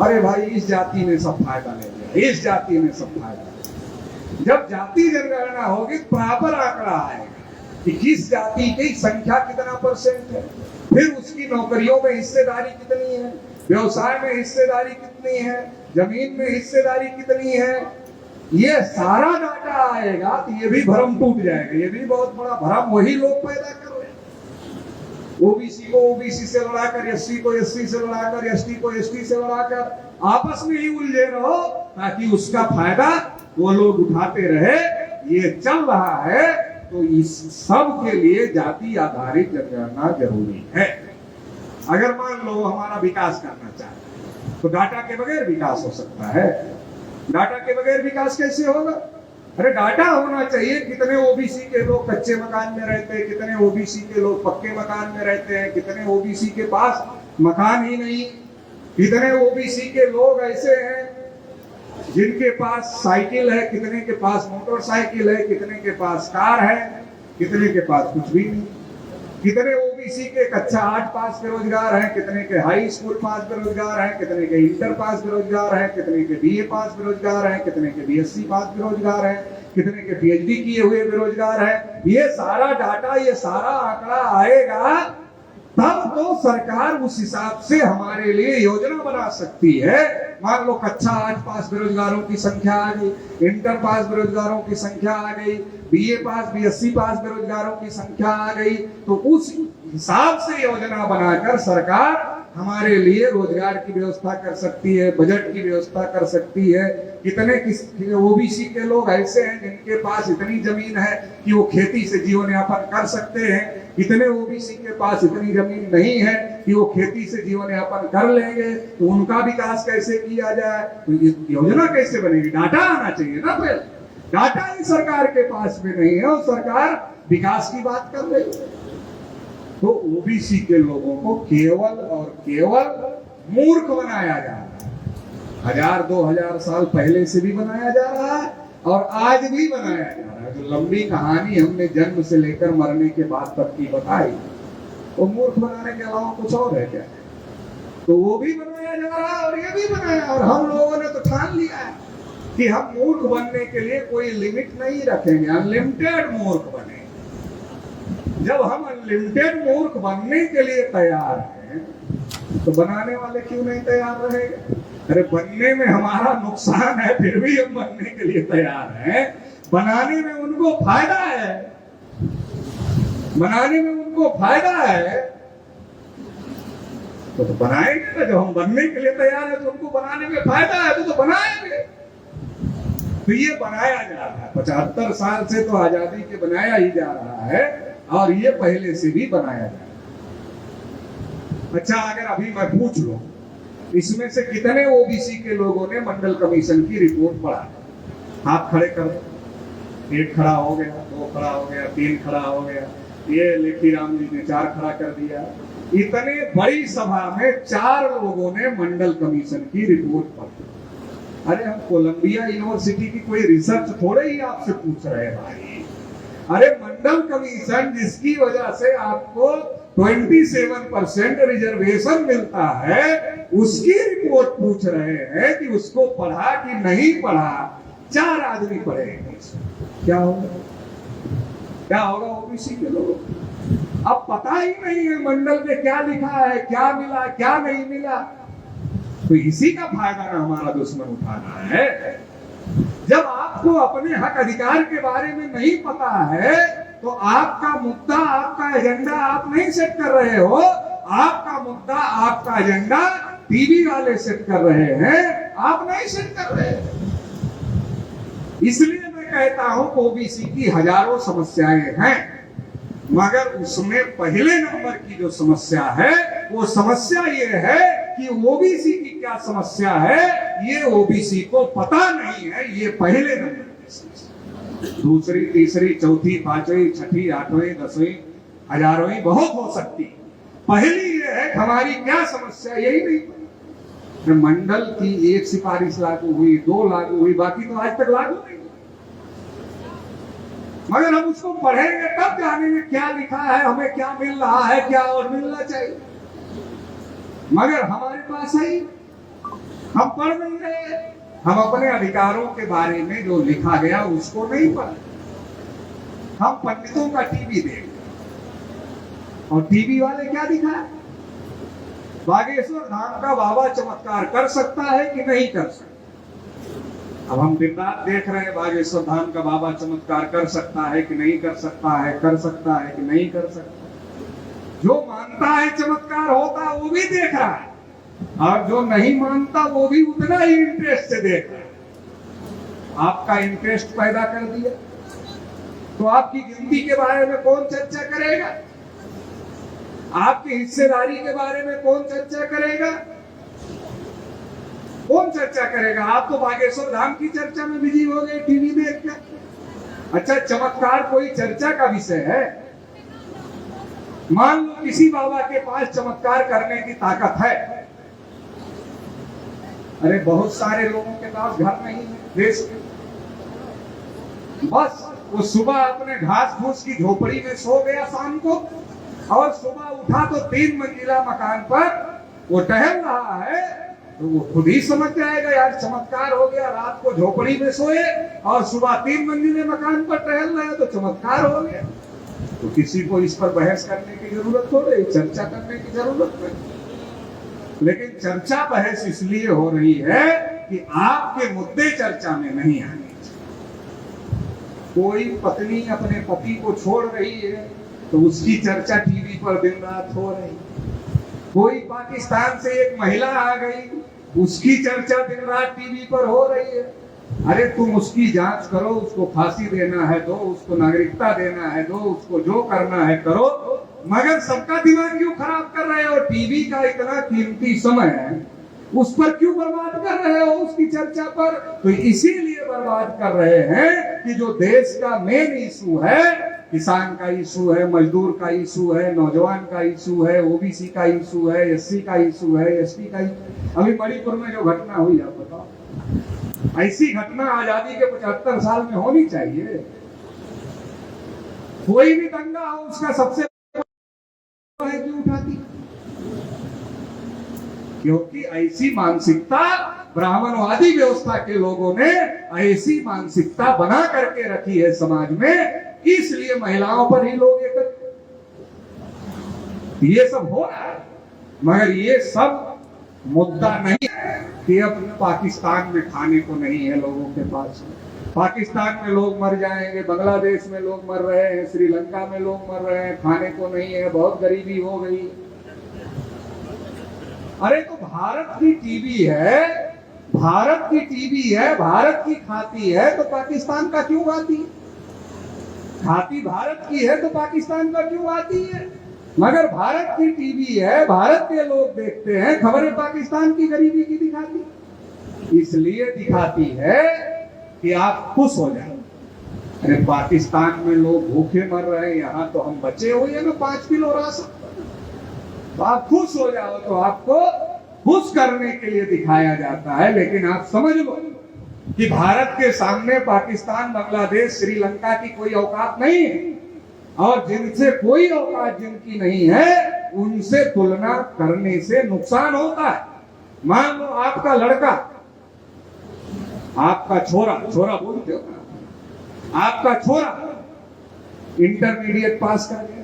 अरे भाई इस जाति ने सब फायदा ले लिया, इस जाति ने सब फायदा। जब जाति जनगणना होगी बराबर आंकड़ा आएगा कि किस जाति की संख्या कितना परसेंट है, फिर उसकी नौकरियों में हिस्सेदारी कितनी है, व्यवसाय में हिस्सेदारी कितनी है, जमीन में हिस्सेदारी कितनी है, ये सारा डाटा आएगा। तो ये भी भ्रम टूट जाएगा। ये भी बहुत बड़ा भ्रम वही लोग पैदा कर रहे हैं। ओबीसी को ओबीसी से लड़ाकर, एससी को एससी से लड़ाकर, एसटी को एसटी से लड़ाकर आपस में ही उलझे रहो ताकि उसका फायदा वो लोग उठाते रहे। ये चल रहा है। तो इस सब के लिए जाति आधारित जनगणना जरूरी है। अगर मान लो हमारा विकास करना चाहे तो डाटा के बगैर विकास हो सकता है? डाटा के बगैर विकास कैसे होगा? अरे डाटा होना चाहिए। कितने ओबीसी के लोग कच्चे मकान में रहते हैं, कितने ओबीसी के लोग पक्के मकान में रहते हैं, कितने ओबीसी के पास मकान ही नहीं, कितने ओबीसी के लोग ऐसे हैं जिनके पास साइकिल है, कितने के पास मोटरसाइकिल है, कितने के पास कार है, कितने के पास कुछ भी नहीं। कितने ओबीसी के कक्षा 8 पास बेरोजगार हैं, कितने के हाई स्कूल पास बेरोजगार हैं, कितने के इंटर पास बेरोजगार हैं, कितने के बीए पास बेरोजगार हैं, कितने के बीएससी पास बेरोजगार हैं, कितने के पीएचडी किए हुए बेरोजगार हैं। ये सारा डाटा, ये सारा आंकड़ा आएगा तब तो सरकार उस हिसाब से हमारे लिए योजना बना सकती है। मान लो कक्षा 8 पास बेरोजगारों की संख्या आ गई, इंटर पास बेरोजगारों की संख्या आ गई, बीए पास बीएससी पास बेरोजगारों की संख्या आ गई, तो उस हिसाब से योजना बनाकर सरकार हमारे लिए रोजगार की व्यवस्था कर सकती है, बजट की व्यवस्था कर सकती है। कितने ओबीसी के लोग ऐसे हैं जिनके पास इतनी जमीन है कि वो खेती से जीवन यापन कर सकते हैं, कितने ओबीसी के पास इतनी जमीन नहीं है कि वो खेती से जीवन यापन कर लेंगे। तो उनका विकास कैसे किया जाए, तो योजना कैसे बनेगी? डाटा आना चाहिए ना। पहले डाटा ही सरकार के पास में नहीं है और सरकार विकास की बात कर रही है। तो ओबीसी के लोगों को केवल और केवल मूर्ख बनाया जा रहा है। 1000-2000 साल पहले से भी बनाया जा रहा है और आज भी बनाया जा रहा है। जो लंबी कहानी हमने जन्म से लेकर मरने के बाद तक की बताई, वो मूर्ख बनाने के अलावा कुछ और है क्या? तो वो भी बनाया जा रहा है और ये भी बनाया, और हम लोगों ने तो ठान लिया है कि हम मूर्ख बनने के लिए कोई लिमिट नहीं रखेंगे, अनलिमिटेड मूर्ख बने। जब हम अनलिमिटेड मूर्ख बनने के लिए तैयार हैं, तो बनाने वाले क्यों नहीं तैयार रहेंगे? अरे बनने में हमारा नुकसान है, फिर भी हम बनने के लिए तैयार हैं। बनाने में उनको फायदा है, बनाने में उनको फायदा है, तो बनाएंगे ना। जब हम बनने के लिए तैयार है तो उनको बनाने में फायदा है, तो बनाएंगे। तो ये बनाया जा रहा है 75 साल से, तो आजादी के बनाया ही जा रहा है और ये पहले से भी बनाया जा रहा है। अच्छा, अगर अभी मैं पूछ लूं, इसमें से कितने ओबीसी के लोगों ने मंडल कमीशन की रिपोर्ट पढ़ा? हाथ खड़े कर दो। 1 खड़ा हो गया, 2 खड़ा हो गया, 3 खड़ा हो गया, ये लेखीराम जी ने 4 खड़ा कर दिया। इतने बड़ी सभा में 4 लोगों ने मंडल कमीशन की रिपोर्ट पढ़ी। अरे हम कोलंबिया यूनिवर्सिटी की कोई रिसर्च थोड़े ही आपसे पूछ रहे हैं भाई। अरे मंडल कमीशन जिसकी वजह से आपको 27% रिजर्वेशन मिलता है, उसकी रिपोर्ट पूछ रहे हैं कि उसको पढ़ा कि नहीं पढ़ा। 4 आदमी पढ़े, क्या होगा? क्या होगा ओबीसी के लोगों? अब पता ही नहीं है मंडल में क्या लिखा है, क्या मिला, क्या नहीं मिला। तो इसी का फायदा ना हमारा दुश्मन उठाना है। जब आपको अपने हक अधिकार के बारे में नहीं पता है, तो आपका मुद्दा, आपका एजेंडा आप नहीं सेट कर रहे हो। आपका मुद्दा, आपका एजेंडा टीवी वाले सेट कर रहे हैं, आप नहीं सेट कर रहे। इसलिए मैं कहता हूं ओबीसी की हजारों समस्याएं हैं, मगर उसमें पहले नंबर की जो समस्या है, वो समस्या ये है कि ओबीसी की क्या समस्या है, ये ओबीसी को पता नहीं है। ये पहले नंबर की समस्या। दूसरी, तीसरी, चौथी, 5वीं, 6वीं, 8वीं, 10वीं, हजारों बहुत हो सकती। पहली ये है कि हमारी क्या समस्या, यही नहीं। मंडल की 1 सिफारिश लागू हुई, 2 लागू हुई, बाकी तो आज तक लागू नहीं। मगर हम उसको पढ़ेंगे तब जानेंगे क्या लिखा है, हमें क्या मिल रहा है, क्या और मिलना चाहिए। मगर हमारे पास है, हम पढ़ नहीं रहे। हम अपने अधिकारों के बारे में जो लिखा गया उसको नहीं पढ़े। हम पंडितों का टीवी देख, और टीवी वाले क्या दिखा? बागेश्वर धाम का बाबा चमत्कार कर सकता है कि नहीं कर सकता? अब हम दिन रात देख रहे हैं बागेश्वर धाम का बाबा चमत्कार कर सकता है कि नहीं कर सकता है, कर सकता है कि नहीं कर सकता। जो मानता है चमत्कार होता वो भी देख रहा है, और जो नहीं मानता वो भी उतना ही इंटरेस्ट से देख रहा है। आपका इंटरेस्ट पैदा कर दिया, तो आपकी गिनती के बारे में कौन चर्चा करेगा? आपकी हिस्सेदारी के बारे में कौन चर्चा करेगा? कौन चर्चा करेगा? आप तो बागेश्वर धाम की चर्चा में बिजी हो गए टीवी देख कर। अच्छा, चमत्कार कोई चर्चा का विषय है? मान लो किसी बाबा के पास चमत्कार करने की ताकत है। अरे बहुत सारे लोगों के पास घर नहीं है देश के, बस वो सुबह अपने घास फूस की झोपड़ी में सो गया शाम को, और सुबह उठा तो 3 मंजिला मकान पर वो टहल रहा है, तो वो खुद ही समझ जाएगा यार चमत्कार हो गया। रात को झोपड़ी में सोए और सुबह 3 मंजिले मकान पर टहल रहे, तो चमत्कार हो गया। तो किसी को इस पर बहस करने की जरूरत हो रही, चर्चा करने की जरूरत नहीं। लेकिन चर्चा बहस इसलिए हो रही है कि आपके मुद्दे चर्चा में नहीं आने चाहिए। कोई पत्नी अपने पति को छोड़ रही है, तो उसकी चर्चा टीवी पर दिन रात हो रही। कोई पाकिस्तान से एक महिला आ गई, उसकी चर्चा दिन रात टीवी पर हो रही है। अरे तुम उसकी जांच करो, उसको फांसी देना है दो, उसको नागरिकता देना है दो, उसको जो करना है करो, मगर सबका दिमाग क्यों खराब कर रहे हो? टीवी का इतना कीमती समय है, उस पर क्यों बर्बाद कर रहे हो उसकी चर्चा पर? तो इसीलिए बर्बाद कर रहे हैं कि जो देश का मेन इशू है किसान का इशू है, मजदूर का इशू है, नौजवान का इशू है, ओबीसी का इशू है, एससी का इशू है, एसटी का अभी मणिपुर में जो घटना हुई आप बताओ, ऐसी घटना आजादी के 75 साल में होनी चाहिए। कोई भी दंगा हो उसका सबसे है क्यों उठाती, क्योंकि ऐसी मानसिकता ब्राह्मणवादी व्यवस्था के लोगों ने ऐसी मानसिकता बना करके रखी है समाज में, इसलिए महिलाओं पर ही लोग ये सब हो रहा है। मगर ये सब मुद्दा नहीं है कि अब पाकिस्तान में खाने को नहीं है लोगों के पास, पाकिस्तान में लोग मर जाएंगे, बांग्लादेश में लोग मर रहे हैं, श्रीलंका में लोग मर रहे हैं, खाने को नहीं है, बहुत गरीबी हो गई। अरे तो भारत की टीवी है, भारत की टीवी है, भारत की खाती है, तो पाकिस्तान का क्यों आती है? खाती भारत की है तो पाकिस्तान का क्यों आती है? मगर भारत की टीवी है, भारत के लोग देखते हैं, खबरें पाकिस्तान की गरीबी की दिखाती, इसलिए दिखाती है कि आप खुश हो जाए। अरे पाकिस्तान में लोग भूखे मर रहे हैं, यहाँ तो हम बचे हुए हैं ना 5 किलो राशन, तो आप खुश हो जाओ। तो आपको खुश करने के लिए दिखाया जाता है, लेकिन आप समझ लो कि भारत के सामने पाकिस्तान, बांग्लादेश, श्रीलंका की कोई औकात नहीं है, और जिनसे कोई औकात जिनकी नहीं है उनसे तुलना करने से नुकसान होता है। मान लो आपका लड़का, आपका छोरा बोलते हो ना, आपका छोरा इंटरमीडिएट पास कर गया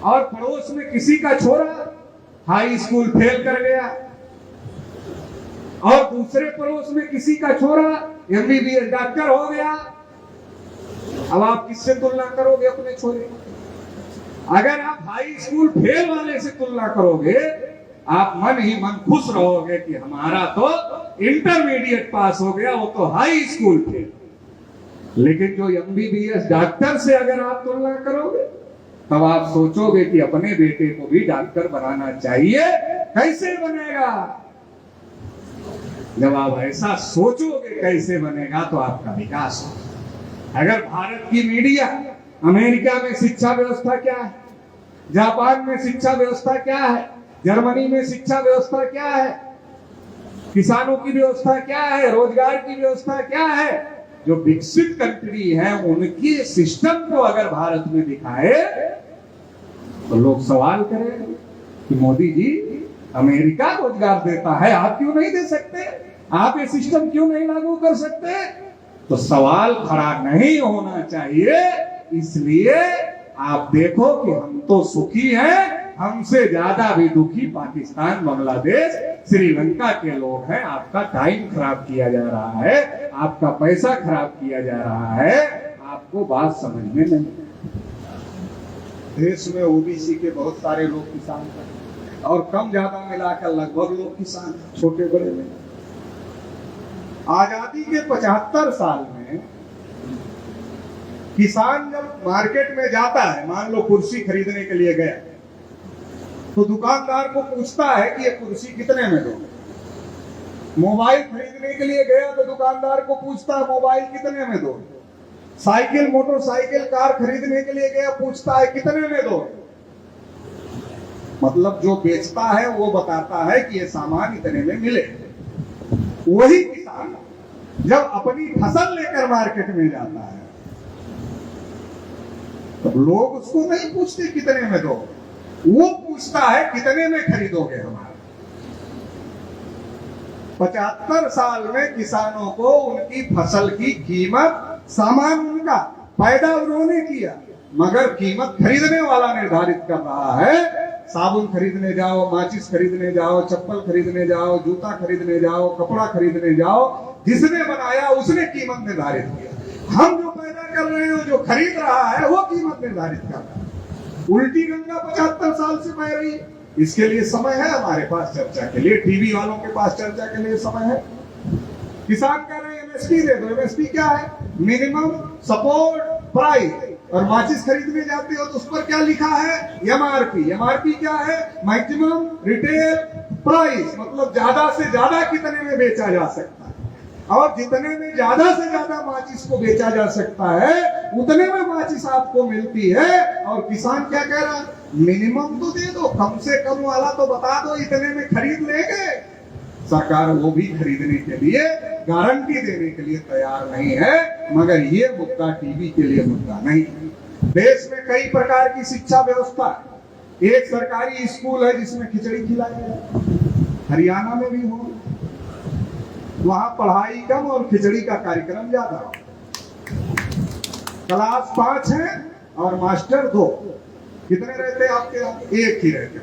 और पड़ोस में किसी का छोरा हाई स्कूल फेल कर गया, और दूसरे पड़ोस में किसी का छोरा एमबीबीएस डॉक्टर हो गया। अब आप किससे तुलना करोगे अपने छोरे? अगर आप हाई स्कूल फेल वाले से तुलना करोगे, आप मन ही मन खुश रहोगे कि हमारा तो इंटरमीडिएट पास हो गया, वो तो हाई स्कूल फेल। लेकिन जो एमबीबीएस डॉक्टर से अगर आप तुलना करोगे, तब आप सोचोगे कि अपने बेटे को भी डॉक्टर बनाना चाहिए। कैसे बनेगा? जब आप ऐसा सोचोगे कैसे बनेगा, तो आपका विकास होगा। अगर भारत की मीडिया, अमेरिका में शिक्षा व्यवस्था क्या है, जापान में शिक्षा व्यवस्था क्या है, जर्मनी में शिक्षा व्यवस्था क्या है, किसानों की व्यवस्था क्या है, रोजगार की व्यवस्था क्या है, जो विकसित कंट्री है उनकी सिस्टम को अगर भारत में दिखाए तो लोग सवाल करें कि मोदी जी, अमेरिका रोजगार देता है, आप क्यों नहीं दे सकते? आप ये सिस्टम क्यों नहीं लागू कर सकते? तो सवाल खड़ा नहीं होना चाहिए। इसलिए आप देखो कि हम तो सुखी हैं, हमसे ज्यादा भी दुखी पाकिस्तान, बांग्लादेश, श्रीलंका के लोग हैं। आपका टाइम खराब किया जा रहा है, आपका पैसा खराब किया जा रहा है, आपको बात समझ में नहीं। देश में ओबीसी के बहुत सारे लोग किसान हैं, और कम ज्यादा मिलाकर लगभग लोग किसान हैं, छोटे बड़े में। आजादी के 75 साल में किसान जब मार्केट में जाता है, मान लो कुर्सी खरीदने के लिए गया, तो दुकानदार को पूछता है कि ये कुर्सी कितने में दो। मोबाइल खरीदने के लिए गया तो दुकानदार को पूछता है मोबाइल कितने में दो। साइकिल, मोटरसाइकिल, कार खरीदने के लिए गया, पूछता है कितने में दो। मतलब जो बेचता है वो बताता है कि ये सामान इतने में मिले। वही किसान जब अपनी फसल लेकर मार्केट में जाता है, तो लोग उसको नहीं पूछते कितने में दो, वो पूछता है कितने में खरीदोगे हमारा। 75 साल में किसानों को उनकी फसल की कीमत, सामान उनका पैदा उन्होंने किया, मगर कीमत खरीदने वाला निर्धारित कर रहा है। साबुन खरीदने जाओ, माचिस खरीदने जाओ, चप्पल खरीदने जाओ, जूता खरीदने जाओ, कपड़ा खरीदने जाओ, जिसने बनाया उसने कीमत निर्धारित किया। हम जो पैदा कर रहे हैं, जो खरीद रहा है, वो कीमत निर्धारित कर रहा है। उल्टी गंगा 75 साल से बह रही है। इसके लिए समय है हमारे पास चर्चा के लिए, टीवी वालों के पास चर्चा के लिए समय है। किसान कह रहे हैं एमएसपी दे दो। एमएसपी क्या है? Minimum support price. और माचिस खरीदने जाते हो तो उस पर क्या लिखा है? एमआरपी। एमआरपी क्या है? मैक्सिमम रिटेल प्राइस, मतलब ज्यादा से ज्यादा कितने में बेचा जा सकता है। और जितने में ज्यादा से ज्यादा माचिस को बेचा जा सकता है, उतने में माचिस आपको मिलती है। और किसान क्या कह रहा है, मिनिमम तो दे दो, कम से कम वाला तो बता दो, इतने में खरीद लेंगे। सरकार वो भी खरीदने के लिए, गारंटी देने के लिए तैयार नहीं है। मगर ये मुद्दा टीवी के लिए मुद्दा नहीं है। देश में कई प्रकार की शिक्षा व्यवस्था है। एक सरकारी स्कूल है जिसमें खिचड़ी खिलाई जाए, हरियाणा में भी हो, वहां पढ़ाई कम और खिचड़ी का कार्यक्रम ज्यादा हो। क्लास 5 है और मास्टर 2, कितने रहते आपके यहाँ? 1 ही रहते।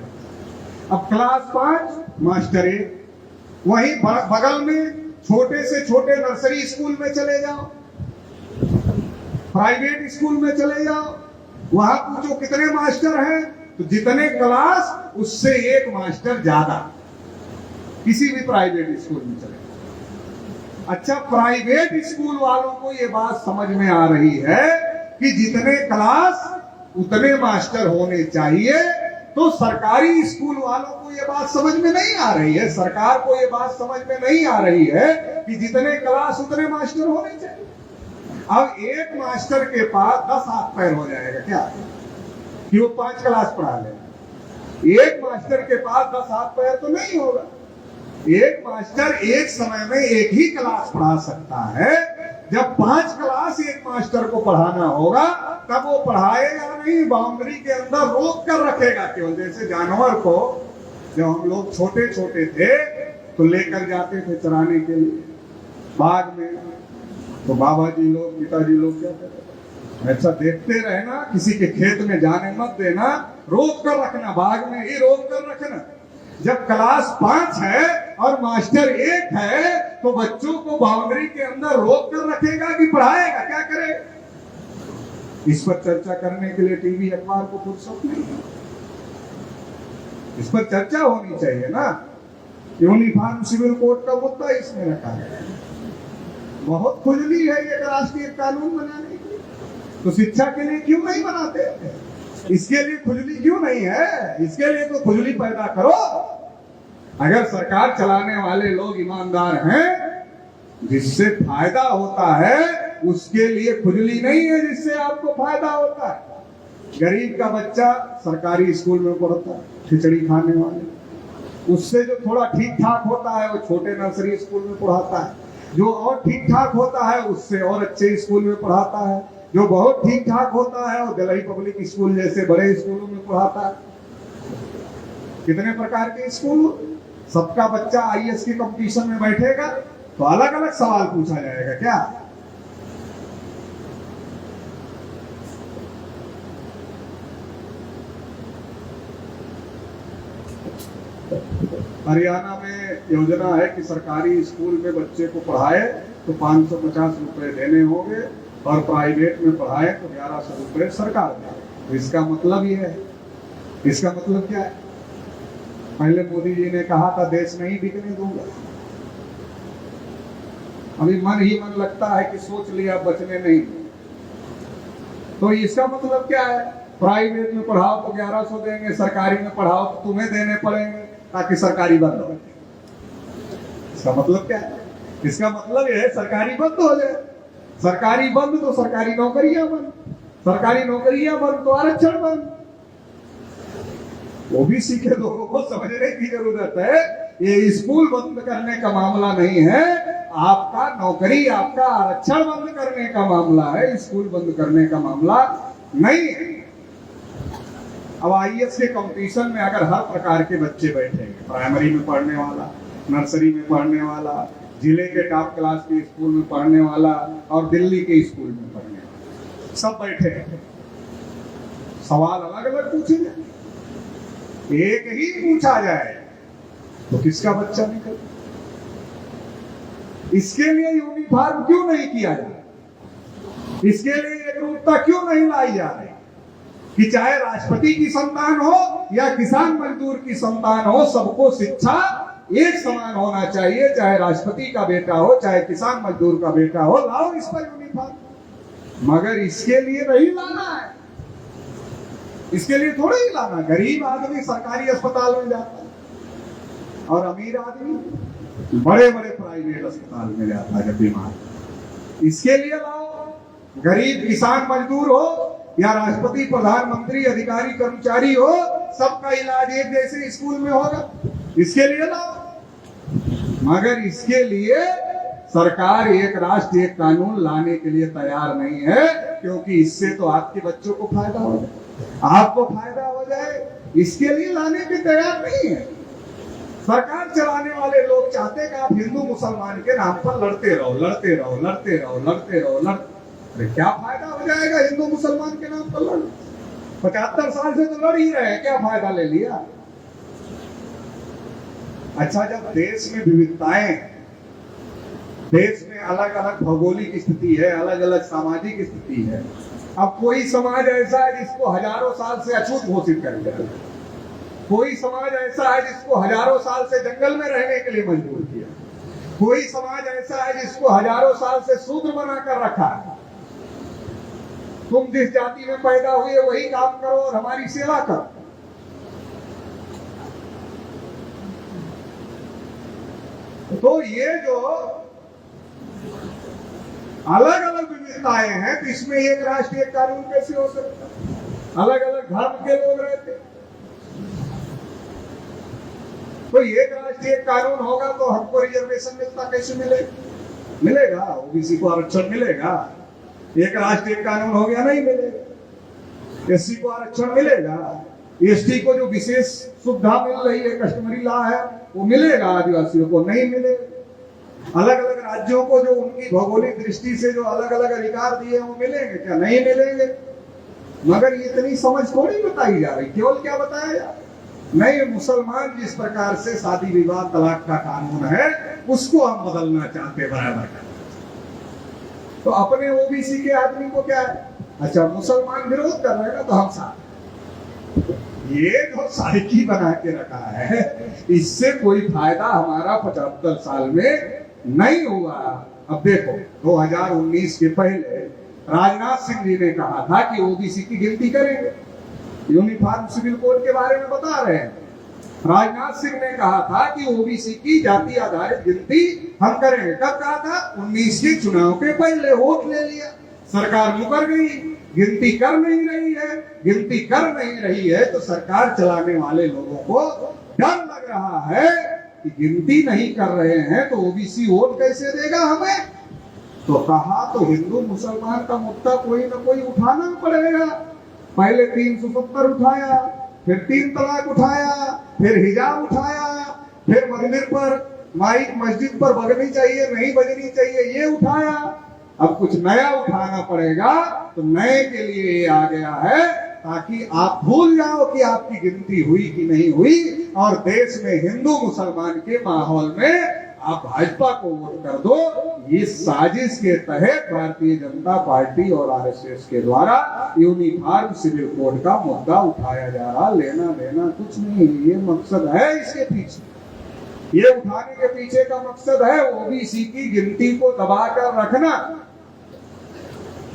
अब क्लास 5 मास्टर 1। वहीं बगल में छोटे से छोटे नर्सरी स्कूल में चले जाओ, प्राइवेट स्कूल में चले जाओ, वहां पूछो कितने मास्टर हैं, तो जितने क्लास उससे 1 मास्टर ज्यादा, किसी भी प्राइवेट स्कूल में चले। अच्छा, प्राइवेट स्कूल वालों को ये बात समझ में आ रही है कि जितने क्लास उतने मास्टर होने चाहिए, तो सरकारी स्कूल वालों को ये बात समझ में नहीं आ रही है, सरकार को ये बात समझ में नहीं आ रही है कि जितने क्लास उतने मास्टर होने चाहिए। अब 1 मास्टर के पास 10 हाथ पैर हो जाएगा क्या कि वो 5 क्लास पढ़ा ले? 1 मास्टर के पास 10 हाथ पैर तो नहीं होगा। 1 मास्टर एक समय में 1 ही क्लास पढ़ा सकता है। जब 5 क्लास 1 मास्टर को पढ़ाना होगा, तब वो पढ़ाएगा नहीं, बाउंड्री के अंदर रोक कर रखेगा। केवल जैसे जानवर को जब हम लोग छोटे छोटे थे तो लेकर जाते थे चराने के लिए बाग में, तो बाबा जी लोग, पिताजी लोग क्या कहते, अच्छा देखते रहना, किसी के खेत में जाने मत देना, रोक कर रखना, बाग में ही रोक कर रखना। जब क्लास 5 है और मास्टर 1 है, तो बच्चों को बाउंड्री के अंदर रोक कर रखेगा कि पढ़ाएगा? क्या करेगा? इस पर चर्चा करने के लिए टीवी अखबार को फुर्सत नहीं है। इस पर चर्चा होनी चाहिए ना। यूनिफॉर्म सिविल कोड का मुद्दा इसमें रखा है। बहुत खुजली है ये राष्ट्रीय कानून बनाने की, तो शिक्षा के लिए क्यों नहीं बनाते? इसके लिए खुजली क्यों नहीं है? इसके लिए तो खुजली पैदा करो। अगर सरकार चलाने वाले लोग ईमानदार हैं, जिससे फायदा होता है, उसके लिए खुजली नहीं है जिससे आपको फायदा होता है। गरीब का बच्चा सरकारी स्कूल में पढ़ता है, खिचड़ी खाने वाले, उससे जो थोड़ा ठीक ठाक होता है वो छोटे नर्सरी स्कूल में पढ़ाता है, जो और ठीक ठाक होता है उससे और अच्छे स्कूल में पढ़ाता है, जो बहुत ठीक ठाक होता है वो दिल्ली पब्लिक स्कूल जैसे बड़े स्कूलों में पढ़ाता है। कितने प्रकार के स्कूल? सबका बच्चा आईएएस की कंपटीशन में बैठेगा तो अलग अलग सवाल पूछा जाएगा क्या? हरियाणा में योजना है कि सरकारी स्कूल में बच्चे को पढ़ाए तो 550 रुपए देने होंगे और प्राइवेट में पढ़ाए तो 1100 रुपए सरकार दे। तो इसका मतलब ये है, इसका मतलब क्या है? पहले मोदी जी ने कहा था देश नहीं बिकने दूंगा, अभी मन ही मन लगता है कि सोच लिया बचने नहीं। तो इसका मतलब क्या है? प्राइवेट में पढ़ाओ तो 1100 देंगे, सरकारी में पढ़ाओ तो तुम्हें देने पड़ेंगे ताकि सरकारी बंद हो जाए। इसका मतलब क्या है? इसका मतलब यह है सरकारी बंद हो जाए। सरकारी बंद तो सरकारी नौकरियां बंद, सरकारी नौकरियां बंद तो आरक्षण बंद। वो भी सीखे लोगों को समझने की जरूरत है। ये स्कूल बंद करने का मामला नहीं है, आपका नौकरी, आपका आरक्षण बंद करने का मामला है, स्कूल बंद करने का मामला नहीं है। अब आईएएस के कंपटीशन में अगर हर प्रकार के बच्चे बैठेंगे, प्राइमरी में पढ़ने वाला, नर्सरी में पढ़ने वाला, जिले के टॉप क्लास के स्कूल में पढ़ने वाला और दिल्ली के स्कूल में पढ़ने वाला, सब बैठे हैं, सवाल अलग अलग पूछे जाए, एक ही पूछा जाए तो किसका बच्चा निकले? इसके लिए यूनिफॉर्म क्यों नहीं किया जाए? इसके लिए एकरूपता क्यों नहीं लाई जा रही कि चाहे राष्ट्रपति की संतान हो या किसान मजदूर की संतान हो, सबको शिक्षा एक समान होना चाहिए, चाहे राष्ट्रपति का बेटा हो चाहे किसान मजदूर का बेटा हो, लाओ इस पर यूनिफॉर्म। मगर इसके लिए नहीं लाना है, इसके लिए थोड़ा ही लाना। गरीब आदमी सरकारी अस्पताल में जाता है और अमीर आदमी बड़े बड़े प्राइवेट अस्पताल में जाता है जब बीमार। इसके लिए लाओ गरीब किसान मजदूर हो या राष्ट्रपति प्रधानमंत्री अधिकारी कर्मचारी हो, सबका इलाज एक जैसे स्कूल में होगा। इसके लिए लाओ, मगर इसके लिए सरकार एक राष्ट्र एक कानून लाने के लिए तैयार नहीं है, क्योंकि इससे तो आपके बच्चों को फायदा हो जाए, आपको फायदा हो जाए, इसके लिए लाने की तैयार नहीं है। सरकार चलाने वाले लोग चाहते हैं कि आप हिंदू मुसलमान के नाम पर लड़ते रहो, लड़ते रहो, लड़ते रहो, लड़ते रहो, अरे क्या फायदा हो जाएगा हिंदू मुसलमान के नाम पर लड़? 75 साल से तो लड़ ही रहे, क्या फायदा ले लिया? अच्छा, जब देश में विविधताएं, देश में अलग अलग भौगोलिक स्थिति है, अलग अलग सामाजिक स्थिति है, अब कोई समाज ऐसा है जिसको हजारों साल से अछूत घोषित कर दिया, कोई समाज ऐसा है जिसको हजारों साल से जंगल में रहने के लिए मजबूर किया, कोई समाज ऐसा है जिसको हजारों साल से शूद्र बनाकर रखा है। तुम जिस जाति में पैदा हुए वही काम करो और हमारी सेवा करो। तो ये जो अलग अलग विविधताएं हैं, तो इसमें एक राष्ट्र एक कानून कैसे हो सकता? अलग अलग धर्म के लोग रहते, तो एक राष्ट्र एक कानून होगा तो हमको रिजर्वेशन मिलता कैसे मिलेगा? ओबीसी को आरक्षण मिलेगा? एक राष्ट्र एक कानून हो गया, नहीं मिलेगा। एससी को आरक्षण मिलेगा? एसटी को जो विशेष सुविधा मिल रही है, कस्टमरी लॉ है, वो मिलेगा? आदिवासियों को नहीं मिलेगा। अलग अलग राज्यों को जो उनकी भौगोलिक दृष्टि से जो अलग अलग अधिकार दिए वो मिलेंगे क्या? नहीं मिलेंगे। मगर इतनी समझ थोड़ी बताई जा रही, केवल क्या बताया जा रहा? नहीं, मुसलमान जिस प्रकार से शादी विवाह तलाक का कानून है उसको हम बदलना चाहते बराबर का। तो अपने ओबीसी के आदमी को क्या है? अच्छा, मुसलमान विरोध कर रहे हैं तो हम साथ, ये जो साइकी बना के रखा है, इससे कोई फायदा हमारा 75 साल में नहीं हुआ। अब देखो, 2019 के पहले राजनाथ सिंह जी ने कहा था कि ओबीसी की गिनती करेंगे, यूनिफॉर्म सिविल कोड के बारे में बता रहे हैं। राजनाथ सिंह ने कहा था कि ओबीसी की जाति आधारित गिनती हम करेंगे। कब कहा था? 19 के चुनाव के पहले। वोट ले लिया, सरकार मुकर गई, गिनती कर नहीं रही है। गिनती कर नहीं रही है तो सरकार चलाने वाले लोगों को डर लग रहा है कि गिनती नहीं कर रहे हैं तो ओबीसी वोट कैसे देगा हमें। तो कहा तो हिंदू मुसलमान का मुद्दा कोई ना कोई उठाना पड़ेगा। पहले 370 उठाया, फिर 3 तलाक उठाया, फिर हिजाब उठाया, फिर मंदिर पर माइक मस्जिद पर बजनी चाहिए नहीं बजनी चाहिए ये उठाया। अब कुछ नया उठाना पड़ेगा। तो नए के लिए ये आ गया है ताकि आप भूल जाओ कि आपकी गिनती हुई कि नहीं हुई, और देश में हिंदू मुसलमान के माहौल में आप भाजपा को वोट कर दो। ये साजिश के तहत भारतीय जनता पार्टी और आरएसएस के द्वारा यूनिफॉर्म सिविल कोड का मुद्दा उठाया जा रहा। लेना देना कुछ नहीं, ये मकसद है इसके पीछे। ये उठाने के पीछे का मकसद है ओबीसी की गिनती को दबाकर रखना।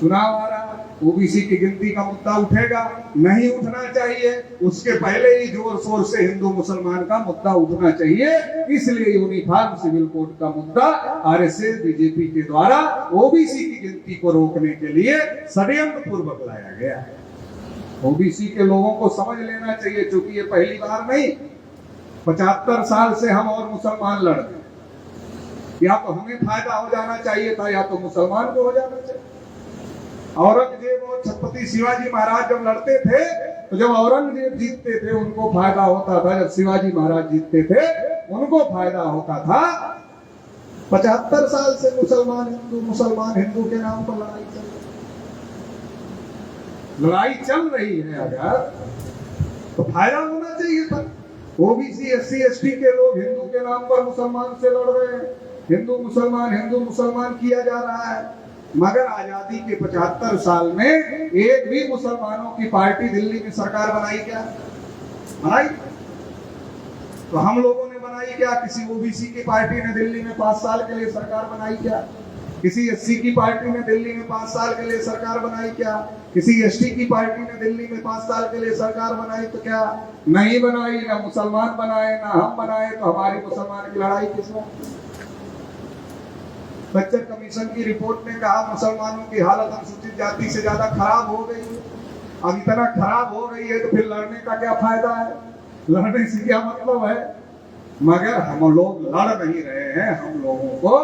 चुनाव आ रहा, ओबीसी की गिनती का मुद्दा उठेगा, नहीं उठना चाहिए। उसके पहले ही जोर शोर से हिंदू मुसलमान का मुद्दा उठना चाहिए। इसलिए यूनिफॉर्म सिविल कोड का मुद्दा आरएसएस बीजेपी के द्वारा ओबीसी की गिनती को रोकने के लिए षड्यंत्र पूर्वक लाया गया है। ओबीसी के लोगों को समझ लेना चाहिए, क्योंकि ये पहली बार नहीं, 75 साल से हम और मुसलमान लड़ रहे हैं। या तो हमें फायदा हो जाना चाहिए था या तो मुसलमान को हो जाना चाहिए। औरंगजेब और छत्रपति शिवाजी महाराज जब लड़ते थे तो जब औरंगजेब जीतते थे उनको फायदा होता था, जब शिवाजी महाराज जीतते थे उनको फायदा होता था। 75 साल से मुसलमान हिंदू के नाम पर लड़ाई चल रही है। अगर तो फायदा होना चाहिए था। ओबीसी एससी एसटी के लोग हिंदू के नाम पर मुसलमान से लड़ रहे हैं, हिंदू मुसलमान किया जा रहा है। मगर आजादी के 75 साल में एक भी मुसलमानों की पार्टी दिल्ली में सरकार बनाई क्या? बनाई? तो हम लोगों ने बनाई क्या? किसी ओबीसी की पार्टी ने दिल्ली में 5 साल के लिए सरकार बनाई क्या? किसी एससी की पार्टी ने दिल्ली में 5 साल के लिए सरकार बनाई क्या? किसी एसटी की पार्टी ने दिल्ली में 5 साल के लिए सरकार बनाई तो क्या? नहीं बनाई। ना मुसलमान बनाए ना हम बनाए, तो हमारी मुसलमान की लड़ाई किसमें? बच्चन कमीशन की रिपोर्ट ने कहा मुसलमानों की हालत अनुसूचित जाति से ज्यादा खराब हो गई है। अब इतना खराब हो गई है तो फिर लड़ने का क्या फायदा है, लड़ने से क्या मतलब है। मगर हम लोग लड़ नहीं रहे हैं, हम लोगों को